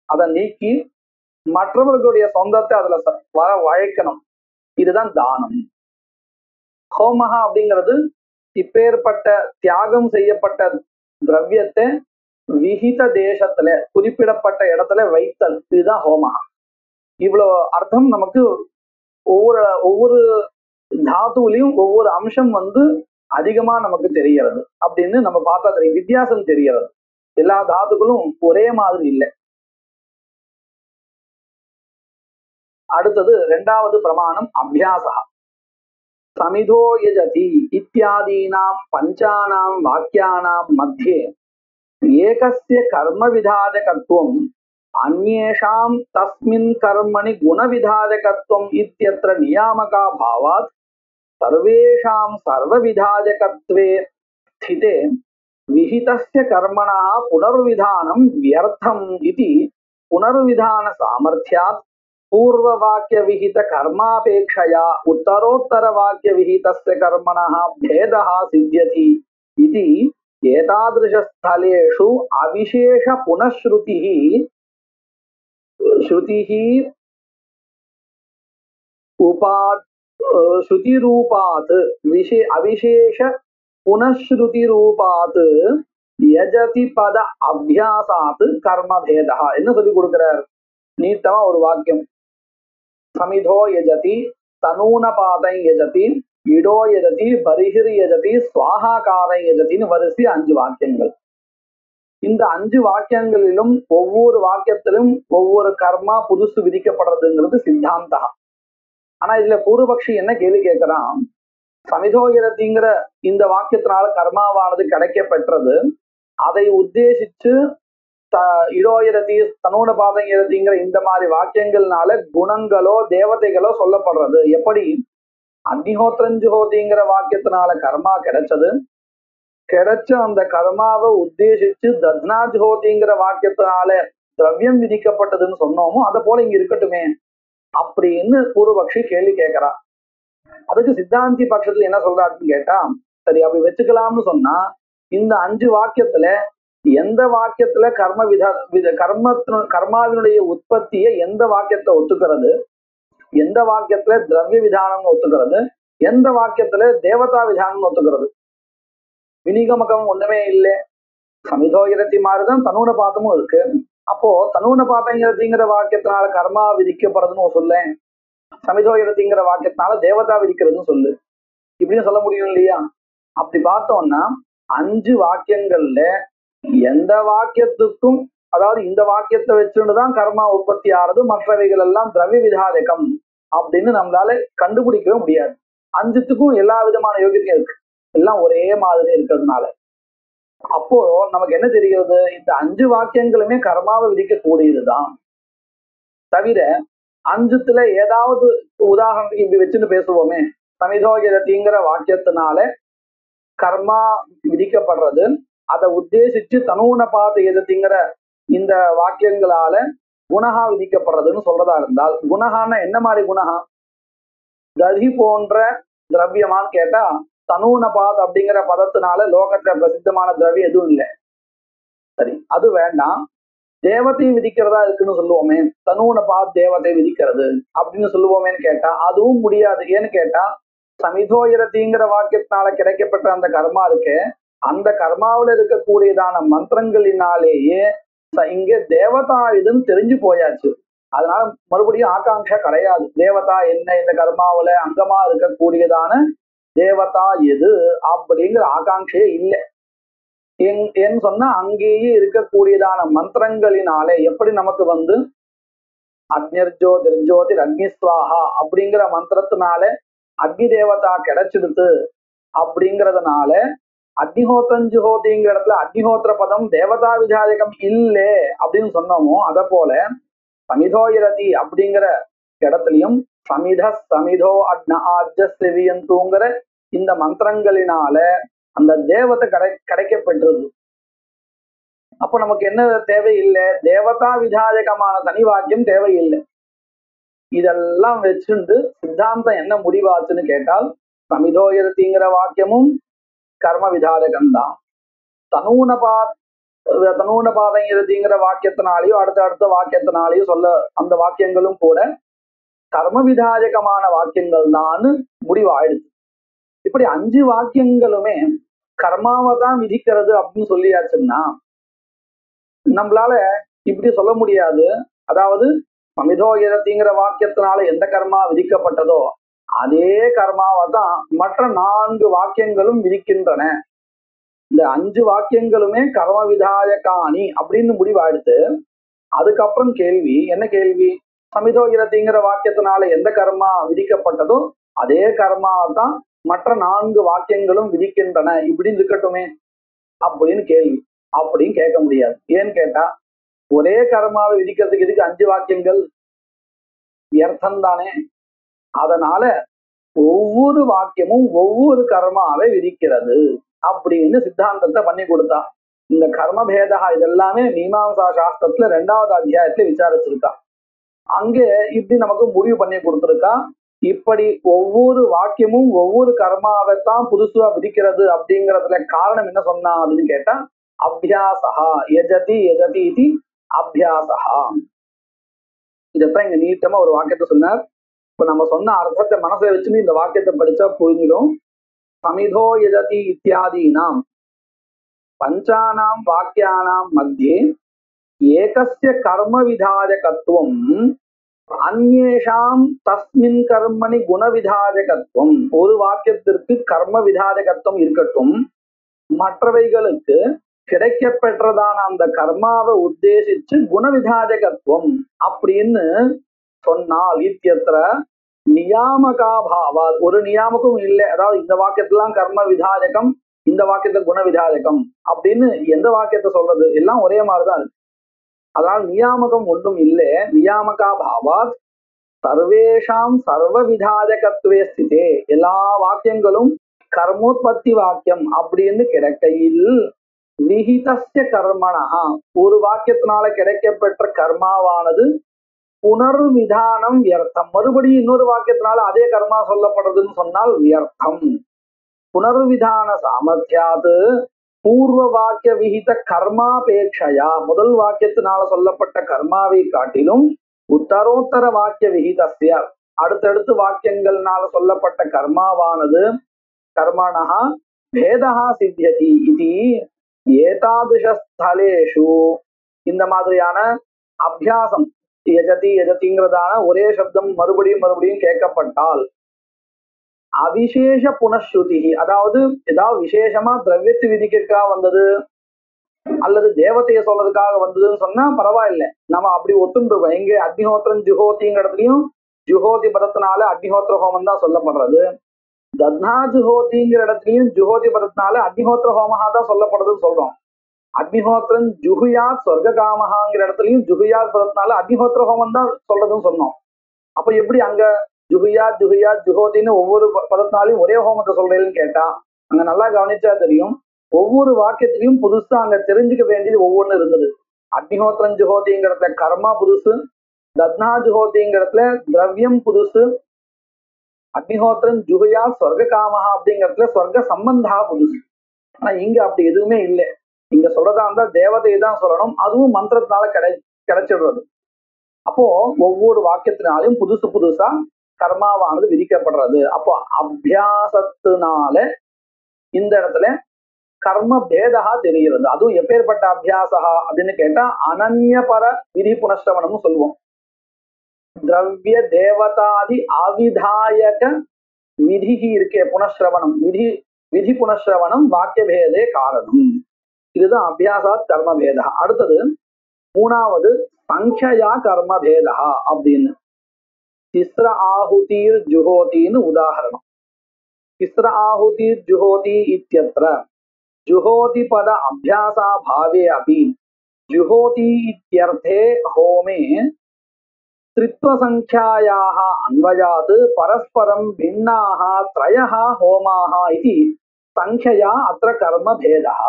அதை நீக்கி மற்றவர்களுடைய சொந்தத்தை அதுல வர வழைக்கணும். இதுதான் தானம். ஹோமஹா அப்படிங்கிறது இப்பேற்பட்ட தியாகம் செய்யப்பட்ட திரவியத்தை விஹித தேசத்துல, குறிப்பிடப்பட்ட இடத்துல வைத்தல், இதுதான் ஹோமஹா. இவ்வளவு அர்த்தம் நமக்கு ஒவ்வொரு தாத்துவிலையும் ஒவ்வொரு அம்சம் அதிகமா நமக்கு தெரியறது அப்படின்னு நம்ம பார்த்தா தெரியும், வித்தியாசம் தெரியறது. எல்லா தாத்துக்களும் ஒரே மாதிரி இல்லை. அடுத்தது இரண்டாவது பிரமாணம் அபியாசா. சமிதோ யஜதி இத்தியாதீனாம் பஞ்சானாம் வாக்கியானாம் மத்தியே ஏகஸ்ய கர்ம விதாஜகத்துவம் அந்யேஷாம் தஸ்மின் கர்மணி குணவிதாஜகத்துவம் இத்யத்ர நியாமகா பாவாத் சர்வேஷாம் சர்வவிதாஜகத்வே ஸ்திதே விஹிதஸ்ய கர்மணः புனர்விதானம் வியர்த்தம் இதி புனர்விதான சாமர்த்தியாத் பூர்வவாक्य विहित कर्मापेक्षया उत्तरोत्तर वाक्य विहितस्य कर्मणः भेदः सिद्ध्यति इति एतादृश स्थलेषु अविशेष पुनःश्रुतिः श्रुतिरूपात् अविशेष पुनःश्रुतिरूपात् यजति पद अभ्यासात् कर्म भेदः என்ன சொல்லி கொடுக்கிறார்? நீட்டமா ஒரு வாக்கியம், சமிதோ யஜதி, தனூனபாதை யஜதி, இடோ யஜதி, பரிஹிர் யஜதி, ஸ்வாஹாகாரை யஜதின்னு வரிசை 5 வாக்கியங்கள். இந்த 5 வாக்கியங்களிலும் ஒவ்வொரு வாக்கியத்திலும் ஒவ்வொரு கர்மா புதுசு விதிக்கப்படுறதுங்கிறது சித்தாந்தா. ஆனா இதுல பூர்வபக்ஷி என்ன கேள்வி கேட்கிறான்? சமிதோ யஜதிங்கிற இந்த வாக்கியத்தினால கர்மாவானது கிடைக்க பெற்றது, அதை உத்தேசிச்சு இடோயரதி தனூன பாதங்கிற இந்த மாதிரி வாக்கியங்கள்னால குணங்களோ தேவதைகளோ சொல்லப்படுறது. எப்படி? அக்னிஹோத்திரஞ்சுஹோதிங்கிற வாக்கியத்தினால கர்மா கிடைச்ச அந்த கர்மாவை உத்தேசிச்சு தத்னாஜ்ஹோதிங்கிற வாக்கியத்தினால திரவியம் விதிக்கப்பட்டதுன்னு சொன்னோமோ அதை போல இங்க இருக்கட்டுமே அப்படின்னு பூர்வபக்ஷி கேள்வி கேட்கிறான். அதுக்கு சித்தாந்தி பட்சத்துல என்ன சொல்றாருன்னு கேட்டா, சரி அப்படி வச்சுக்கலாம்னு சொன்னா, இந்த 5 வாக்கியத்துல எந்த வாக்கியத்துல கர்மாவினுடைய உற்பத்தியை எந்த வாக்கியத்தை ஒத்துக்கிறது, எந்த வாக்கியத்துல திரவிய விதானம் ஒத்துக்கிறது, எந்த வாக்கியத்துல தேவதா விதானம் ஒத்துக்கிறது? வினிகமகம் ஒண்ணுமே இல்லை. சமிதோ இரத்தி மாதிரிதான் தனூன பாதமும் இருக்கு. அப்போ தனூன பாதங்கிறதுங்கிற வாக்கியத்தினால கர்மா விதிக்கப்படுறதுன்னு சொல்ல, சமிதோ இரத்திங்கிற வாக்கியத்தினால தேவதா விதிக்கிறதுன்னு சொல்லு, இப்படின்னு சொல்ல முடியும் இல்லையா? அப்படி பார்த்தோம்னா 5 வாக்கியங்கள்ல எந்த வாக்கியத்துக்கும், அதாவது இந்த வாக்கியத்தை வச்சுட்டுதான் கர்மா உற்பத்தி ஆறது, மற்றவைகள் எல்லாம் திரவிய விதாயகம் அப்படின்னு நம்மளால கண்டுபிடிக்கவே முடியாது. 5த்துக்கும் எல்லா விதமான யோகியத்தையும் இருக்கு, எல்லாம் ஒரே மாதிரி இருக்கிறதுனால. அப்போ நமக்கு என்ன தெரிகிறது? இந்த 5 வாக்கியங்களுமே கர்மாவை விதிக்கக்கூடியதுதான். தவிர 5த்துல ஏதாவது உதாரணத்துக்கு இப்படி வச்சுன்னு பேசுவோமே, சமிதோகிரதிங்கிற வாக்கியத்தினால கர்மா விதிக்கப்படுறது, அதை உத்தேசிச்சு தனூன பாத எதத்திங்கிற இந்த வாக்கியங்களால குணகா விதிக்கப்படுறதுன்னு சொல்றதா இருந்தால், குணகான்னா என்ன மாதிரி குணகா? ததி போன்ற திரவியமான்னு கேட்டா, தனூன பாத் அப்படிங்கிற பதத்தினால லோகத்துல பிரசித்தமான திரவியம் எதுவும் இல்லை. சரி, அது வேண்டாம். தேவத்தையும் விதிக்கிறதா இருக்குன்னு சொல்லுவோமே, தனூன பாத் தேவத்தை விதிக்கிறது அப்படின்னு சொல்லுவோமேன்னு கேட்டா அதுவும் முடியாது. ஏன்னு கேட்டா, சமிதோயரத்திங்கிற வாக்கியத்தினால கிடைக்கப்பட்ட அந்த கர்மா இருக்கு, அந்த கர்மாவில இருக்கக்கூடியதான மந்திரங்களினாலேயே இங்க தேவதா இதுன்னு தெரிஞ்சு போயாச்சு. அதனால மறுபடியும் ஆகாங்ஷா கிடையாது. தேவதா என்ன, இந்த கர்மாவில அங்கமா இருக்கக்கூடியதான தேவதா எது அப்படிங்கிற ஆகாங்கையே இல்லை. ஏன்னு சொன்னா அங்கேயே இருக்கக்கூடியதான மந்திரங்களினாலே எப்படி நமக்கு அக்னிர்ஜோதிர்ஜோதிர் அக்னிஸ்வாஹா அப்படிங்கிற மந்திரத்தினால அக்னி தேவதா கிடைச்சிடுத்து அப்படிங்கிறதுனால அக்னிஹோத்திரம் ஜுஹோதிங்கிற இடத்துல அக்னிஹோத்திர பதம் தேவதா விதாயகம் இல்லே அப்படின்னு சொன்னோமோ அத போல சமிதோயிரதி அப்படிங்கிற இடத்துலயும் சமிதோ அக்ன ஆஜ்ஜஸ்திவியந்தூங்கிற இந்த மந்திரங்களினால அந்த தேவத்தை கிடைக்கப்பெற்றது. அப்ப நமக்கு என்ன தேவையில்லை? தேவதா விதாயகமான தனி வாக்கியம் தேவையில்லை. இதெல்லாம் வச்சுண்டு சித்தாந்தம் என்ன முடிவாச்சுன்னு கேட்டால் சமிதோயிரதிங்கிற வாக்கியமும் கர்ம விதாயகம்தான். தனூனபாதங்கிற வாக்கியத்தினாலேயோ அடுத்த வாக்கியத்தினாலேயோ சொல்ல அந்த வாக்கியங்களும் கூட கர்ம விதாயகமான வாக்கியங்கள் தான் முடிவாயிடுது. இப்படி 5 வாக்கியங்களுமே கர்மாவை தான் விதிக்கிறது அப்படின்னு சொல்லியாச்சுன்னா நம்மளால இப்படி சொல்ல முடியாது. அதாவது சமிதோயிரதிங்கிற வாக்கியத்தினால எந்த கர்மா விதிக்கப்பட்டதோ அதே கர்மாவை தான் மற்ற 4 வாக்கியங்களும் விதிக்கின்றன. இந்த 5 வாக்கியங்களுமே கர்ம விதாயகாணி அப்படின்னு முடிவாயிடுத்து. அதுக்கப்புறம் கேள்வி என்ன கேள்வி? சமிதோயிரதிங்கிற வாக்கியத்தினால எந்த கர்மா விதிக்கப்பட்டதோ அதே கர்மாவை தான் மற்ற 4 வாக்கியங்களும் விதிக்கின்றன இப்படின்னு இருக்கட்டுமே அப்படின்னு கேள்வி. அப்படின்னு கேட்க முடியாது. ஏன்னு கேட்டா ஒரே கர்மாவை விதிக்கிறதுக்கு இதுக்கு 5 வாக்கியங்கள் வியர்த்தம் தானே. அதனால ஒவ்வொரு வாக்கியமும் ஒவ்வொரு கர்மாவை விதிக்கிறது அப்படின்னு சித்தாந்தத்தை பண்ணி கொடுத்தா. இந்த கர்மபேதா இதெல்லாமே மீமாம்சா சாஸ்திரத்துல 2வது அத்தியாயத்துல விசாரிச்சிருக்கா. அங்கே இப்படி நமக்கு முடிவு பண்ணி கொடுத்துருக்கா. இப்படி ஒவ்வொரு வாக்கியமும் ஒவ்வொரு கர்மாவை தான் புதுசா விதிக்கிறது அப்படிங்கிறதுல காரணம் என்ன சொன்னா அப்படின்னு கேட்டா அபியாசா யஜதி யஜதி இது அபியாசா. இதத்தான் இங்க நீட்டமா ஒரு வாக்கியத்தை சொன்னார். இப்ப நம்ம சொன்ன அர்த்தத்தை மனசுல வச்சுன்னு இந்த வாக்கியத்தை படிச்சா புரிஞ்சிடும். சமிதோ யஜதி இத்தியாதீனாம் பஞ்சானாம் வாக்கியானாம் மத்தியே ஏகஸ்ய கர்ம விதாயகத்துவம் அந்நேஷாம் தஸ்மின் கர்மணி குண விதாயகத்துவம். ஒரு வாக்கியத்திற்கு கர்ம விதாயகத்துவம் இருக்கட்டும், மற்றவைகளுக்கு கிடைக்க பெற்றதான அந்த கர்மாவை உத்தேசிச்சு குண விதாயகத்துவம் அப்படின்னு சொன்னால் இத்தியத்திர நியாமகாபாவா ஒரு நியாமகம் இல்லை. அதாவது இந்த வாக்கியத்திலாம் கர்ம விதாயகம், இந்த வாக்கியத்தை குண விதாயகம் அப்படின்னு எந்த வாக்கியத்தை சொல்றது? எல்லாம் ஒரே மாதிரிதான் இருக்கு. அதனால் நியாமகம் ஒன்றும் இல்லை. நியாமகாபாவாத் சர்வேஷாம் சர்வ விதாயகத்துவே ஸ்திதே. எல்லா வாக்கியங்களும் கர்மோத்பத்தி வாக்கியம் அப்படின்னு கிடைக்கையில் விஹிதஸ்ய கர்மணா ஒரு வாக்கியத்தினால கிடைக்கப்பெற்ற கர்மாவானது புனர்விதானம் வியர்த்தம். மறுபடியும் இன்னொரு வாக்கியத்தினால அதே கர்மா சொல்லப்படுறதுன்னு சொன்னால் வியர்த்தம். புனர்விதான சாமர்த்தியாது பூர்வ வாக்கிய விகித கர்மாபேட்சையா முதல் வாக்கியத்தினால சொல்லப்பட்ட கர்மாவை காட்டிலும் உத்தரோத்தர வாக்கிய விகிதஸ்ய அடுத்தடுத்து வாக்கியங்கள்னால சொல்லப்பட்ட கர்மாவானது கர்மணா பேதா சித்தியதி இது ஏதாதிஷ ஸ்தலேஷு. இந்த மாதிரியான அபியாசம் யஜதி யஜதிங்கிறதான ஒரே சப்தம் மறுபடியும் மறுபடியும் கேட்கப்பட்டால் அவிசேஷ புனஸ்ருதி, அதாவது ஏதாவது விசேஷமா திரவியத்து விதிக்கா வந்தது அல்லது தேவதையை சொல்றதுக்காக வந்ததுன்னு சொன்னா பரவாயில்லை, நம்ம அப்படி ஒத்துருக்கோம். எங்க அக்னிஹோத்திரம் ஜுஹோதிங்கிற இடத்துலயும் ஜுஹோதி பதத்தினால அக்னிஹோத்திர ஹோமம் தான் சொல்லப்படுறது. தத்னா ஜுஹோதிங்கிற இடத்துலயும் ஜுஹோதி பதத்தினால அக்னிஹோத்திர ஹோமஹா தான் சொல்லப்படுறதுன்னு சொல்றோம். அக்னிஹோத்திரன் ஜுஹுயாத் சொர்க்க காமஹாங்கிற இடத்துலயும் ஜுஹுயாத் பதத்தினால அக்னிஹோத்திர ஹோமம் தான் சொல்றதுன்னு சொன்னோம். அப்ப எப்படி அங்க ஜுஹுயாத் ஜுஹுயாத் ஜுஹோதின்னு ஒவ்வொரு பதத்தினாலையும் ஒரே ஹோமத்தை சொல்றேன்னு கேட்டா அங்க நல்லா கவனிச்சா தெரியும். ஒவ்வொரு வாக்கியத்திலையும் புதுசா அங்க தெரிஞ்சுக்க வேண்டியது ஒவ்வொன்னு இருந்தது. அக்னிஹோத்திரன் ஜுஹோதிங்கிறதுல கர்மா புதுசு, தத்னா ஜுஹோதிங்கிறதுல திரவியம் புதுசு, அக்னிஹோத்திரன் ஜுஹுயா சொர்க்க காமஹா அப்படிங்கிறதுல சொர்க்க சம்பந்தா புதுசு. ஆனா இங்க அப்படி எதுவுமே இல்லை. இங்க சொல்றதா இருந்தா தேவதையை தான் சொல்லணும், அதுவும் மந்திரத்தினால கிடைச்சிடுறது. அப்போ ஒவ்வொரு வாக்கியத்தினாலையும் புதுசு புதுசா கர்மாவானது விதிக்கப்படுறது. அப்போ அபியாசத்தினால இந்த இடத்துல கர்ம பேதா தெரிகிறது. அதுவும் எப்பேற்பட்ட அபியாசா அப்படின்னு கேட்டா அனன்யபர விதி புனஸ்ரவணம்னு சொல்லுவோம். திரவிய தேவதாதி அவிதாயக விதி இருக்கே புனஸ்ரவணம், விதி புனஸ்ரவணம் வாக்கிய பேதே காரணம். இதுதான் அபியாசாத் கர்ம பேதா. அடுத்தது 3வது சங்கையா கர்ம பேதா அப்படின்னு. திஸ்ர ஆஹுதீர் ஜுஹோதின்னு உதாகரணம். திஸ்ர ஆஹுதீர் ஜுஹோதி இத்யத்ர जुहोति पद अभ्यासा भावे अपि जुहोति इत्यर्थे होमे त्रित्व संख्यायाः अन्वयात् परस्परं भिन्नाः त्रयः होमाः इति संख्यया अत्र कर्म भेदः.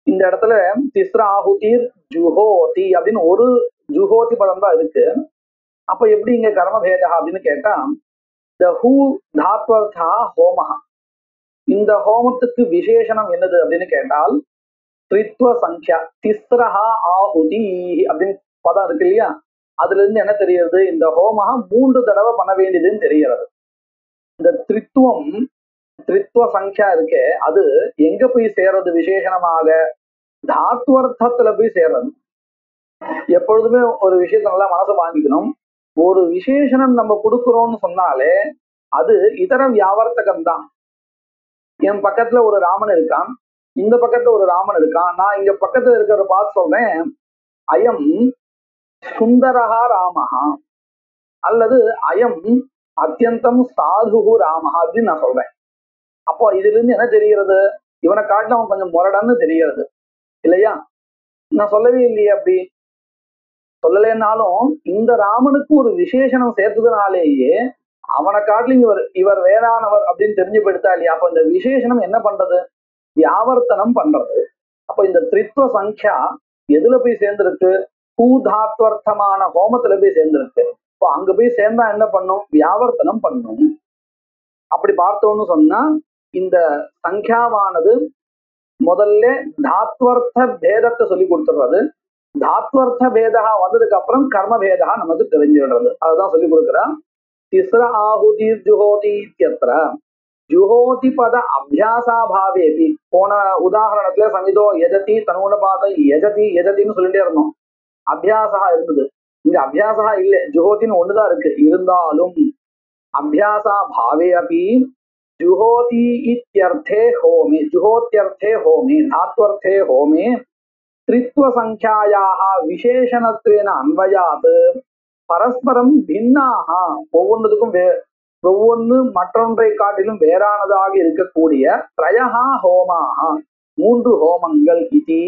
இந்த இடத்துல திஸ்ர ஆஹுதீர் ஜுஹோதி அப்படின்னு ஒரு ஜுஹோதி பதம் தான் இருக்கு. அப்ப எப்படி இங்க கர்ம பேதா அப்படின்னு கேட்டா, த ஹூ தாத்வர்த்தா ஹோமஹ, இந்த ஹோமத்துக்கு விசேஷனம் என்னது அப்படின்னு கேட்டால் த்ரித்வ சங்கியா, திஸ்ரஹா ஆஹுதி அப்படின்னு பதம் இருக்கு இல்லையா, அதுல இருந்து என்ன தெரிகிறது, இந்த ஹோமஹா 3 தடவை பண்ண வேண்டியதுன்னு தெரிகிறது. இந்த த்ரித்வ சங்கியா இருக்கே, அது எங்க போய் சேர்றது விசேஷனமாக, தாத்வர்த்தத்துல போய் சேர்றது. எப்பொழுதுமே ஒரு விஷயத்த நல்லா மனசு வாங்கிக்கணும். ஒரு விசேஷனம் நம்ம கொடுக்குறோம்னு சொன்னாலே அது இதர வியாவர்த்தகம் தான். என் பக்கத்துல ஒரு ராமன் இருக்கான், இந்த பக்கத்துல ஒரு ராமன் இருக்கான், நான் இங்க பக்கத்துல இருக்கிற பார்த்து சொல்றேன் அயம் சுந்தரஹா ராமஹா அல்லது அயம் அத்தியந்தம் சாதுகு ராமஹா அப்படின்னு நான் சொல்றேன். அப்போ இதுல இருந்து என்ன தெரிகிறது, இவனை காட்டில அவன் கொஞ்சம் முரடன்னு தெரிகிறது இல்லையா. நான் சொல்லவே இல்லையே, அப்படி சொல்லலைன்னாலும் இந்த ராமனுக்கு ஒரு விசேஷனம் சேர்த்ததுனாலேயே அவனை காட்டிலும் இவர் வேறானவர் அப்படின்னு தெரிஞ்சு போயிடுதா இல்லையா. அப்ப இந்த விசேஷனம் என்ன பண்றது, வியாவர்த்தனம் பண்றது. அப்ப இந்த த்ரித்வ சங்கியா எதுல போய் சேர்ந்திருக்கு, பூதாத்வர்த்தமான ஹோமத்துல போய் சேர்ந்திருக்கு. இப்போ அங்க போய் சேர்ந்தா என்ன பண்ணும், வியாவர்த்தனம் பண்ணும். அப்படி பார்த்தோம்னு சொன்னா இந்த சங்கியாவானது முதல்ல தாத்வர்த்த பேதத்தை சொல்லி கொடுத்துடுறது. தாத்வர்த்த பேதா வந்ததுக்கு அப்புறம் கர்ம பேதா நமக்கு தெரிஞ்சிடுறது. அதுதான் சொல்லி கொடுக்குறான். திஸ்ர ஆஹுதீர் ஜுஹோதி இத்யத்ர ஜுஹோதி பத அபியாசா பாவேபி. போன உதாரணத்துல சமிதோ யஜதி தனுணபாத யஜதின்னு சொல்லிட்டே இருந்தோம். அபியாசா இருந்தது, இங்க அபியாசா இல்லை, ஜுஹோதின்னு ஒண்ணுதான் இருக்கு. இருந்தாலும் அபியாசா பாவே அபி जुहोति इत्यर्थे होमे, जुहोत्यर्थे होमे, धात्वर्थे होमे त्रित्व संख्यायाः विशेषणत्वेन अन्वयात् परस्परं भिन्नाः, ஒவ்வொன்று மற்றொன்றை காட்டிலும் வேறானதாக இருக்கக்கூடிய த்ரயஹா ஹோமாஹ, 3 ஹோமங்கள். இதி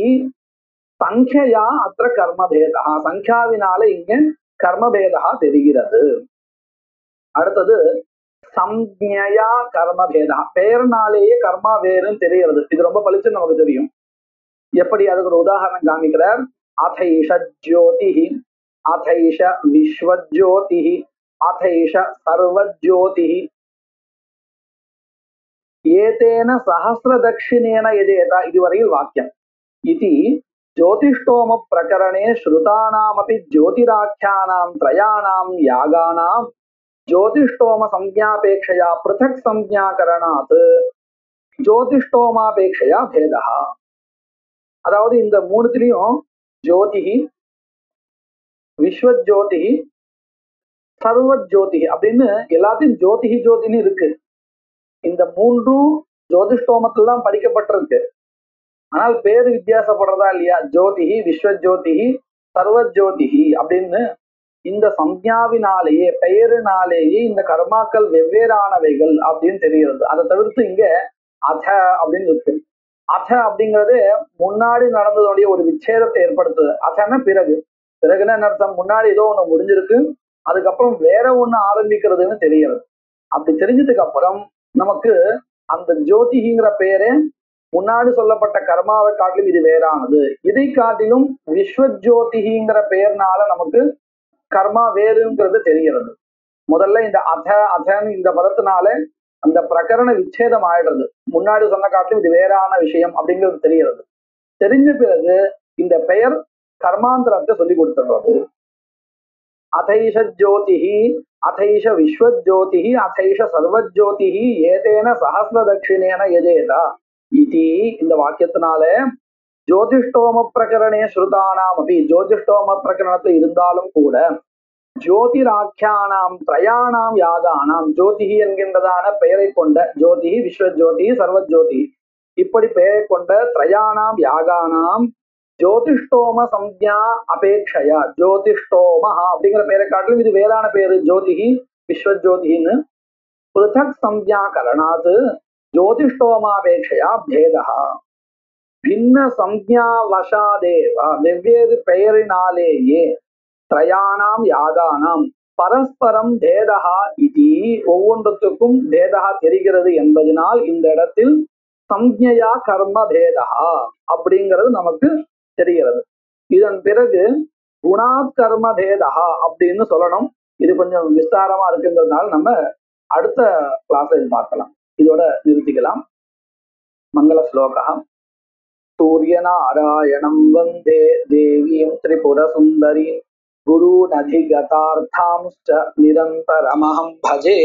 சங்கையா அത്ര கர்மபேதா, சங்கியாவினால இங்க கர்மபேதா தெரிகிறது. அடுத்தது சம்ஞயா கர்மபேதா, பெயர்னாலேயே கர்மா வேறுன்னு தெரிகிறது. இது ரொம்ப பளிச்சு நமக்கு தெரியும். எப்படி, அதுக்கு ஒரு உதாரணம் காமிக்கிறார். அதைஷ ஜோதிஹி, அதைஷ விஸ்வஜோதிஹி, அதைஷ சர்வஜோதிஹி, ஏதேன சஹஸ்ரதக்ஷிணேன யஜேத, இதுவரையில் வாக்கியம். இது ஜோதிஷ்டோம பிரகரணே ஸ்ருதானாமபி ஜோதிராख्यानां त्रयाणां यागानां ज्योतिष्टोम संज्ञापेक्षया पृथक संज्ञाकरणात् ज्योतिष्टोमापेक्षया भेदः. அதாவது இந்த மூணுத்திலையும் ஜோதிஹி, விஸ்வஜோதிஹி, சர்வஜோதிஹி அப்படின்னு எல்லாத்தையும் ஜோதிஹி ஜோதின்னு இருக்கு. இந்த 3ம் ஜோதிஷ்டோமத்தில் தான் படிக்கப்பட்டிருக்கு. ஆனால் பேரு வித்தியாசப்படுறதா இல்லையா, ஜோதிஹி, விஸ்வஜோதிஹி, சர்வஜோதிஹி அப்படின்னு. இந்த சம்ஞாவினாலேயே, பெயரினாலேயே இந்த கர்மாக்கள் வெவ்வேறானவைகள் அப்படின்னு தெரிகிறது. அதை தவிர்த்து இங்க அத அப்படின்னு இருக்கு. அத அப்படிங்கிறது முன்னாடி நடந்ததுடைய ஒரு விச்சேதத்தை ஏற்படுத்துது. அதன பிறகுன்னா என்ன அர்த்தம், முன்னாடி ஏதோ ஒண்ணு முடிஞ்சிருக்கு, அதுக்கப்புறம் வேற ஒண்ணு ஆரம்பிக்கிறதுன்னு தெரிகிறது. அப்படி தெரிஞ்சதுக்கு அப்புறம் நமக்கு அந்த ஜோதிகிங்கிற பெயரே முன்னாடி சொல்லப்பட்ட கர்மாவை காட்டிலும் இது வேறானது, இதை காட்டிலும் விஸ்வஜோதிகிங்கிற பெயர்னால நமக்கு கர்மா வேறுங்கிறது தெரிகிறது. முதல்ல இந்த அதன்னு இந்த பதத்தினால அந்த பிரகரண விச்சேதம் ஆயிடுறது. முன்னாடி சொன்ன காட்டிலும் இது வேறான விஷயம் அப்படிங்கிறது தெரிகிறது. தெரிஞ்ச பிறகு இந்த பெயர் கர்மாந்திரத்தை சொல்லி கொடுத்துடுறது. அதைஷ ஜோதிஹி, அதைஷ விஸ்வஜோதிஹி, அதைஷ சர்வஜோதிஹி, ஏதேன சஹஸ்ர தட்சிணேன யஜேதா இதி. இந்த வாக்கியத்தினால ஜோதிஷ்டோம பிரகரணே ஸ்ருதானாம் அபி, ஜோதிஷ்டோம பிரகரணத்தை இருந்தாலும் கூட ஜோதிராख्यानां த்ரயாணாம் யாகானாம், ஜோதிஹி என்கின்றதான பெயரை கொண்ட ஜோதிஹி, விஸ்வஜோதிஹி, சர்வஜோதிஹி இப்படி பெயரை கொண்ட த்ரயாணாம் யாகானாம் ஜோதிஷ்டோம சம்ஞா அபேட்சையா ஜோதிஷ்டோமஹா அப்படிங்கிற பேரை காட்டிலும் இது வேறான பேரு ஜோதிஹி விஸ்வஜோதின்னு பிருதக் சம்ஞா கரணாத் ஜோதிஷ்டோமாபேட்சையா பேதா பின்ன சம்ஞா வசாதேவ வெவ்வேறு பெயரினாலேயே திரயாணாம் யாகானாம் பரஸ்பரம் பேதா இது ஒவ்வொன்றுக்கும் பேதா தெரிகிறது என்பதனால் இந்த இடத்தில் சம்ஞயா கர்ம பேதா அப்படிங்கிறது நமக்கு தெரிகிறது. இதன் பிறகு குணாத் கர்ம பேதா அப்படின்னு சொல்லணும். இது கொஞ்சம் விஸ்தாரமா இருக்குங்கிறதுனால நம்ம அடுத்த கிளாஸ்ல இது பார்க்கலாம். இதோட நிறுத்திக்கலாம். மங்கள ஸ்லோகா. சூரியநாராயணம் வந்தே தேவீம் திரிபுர சுந்தரீம் குருநதிகதார்த்தாம்ச்ச நிரந்தரமஹம் பஜே.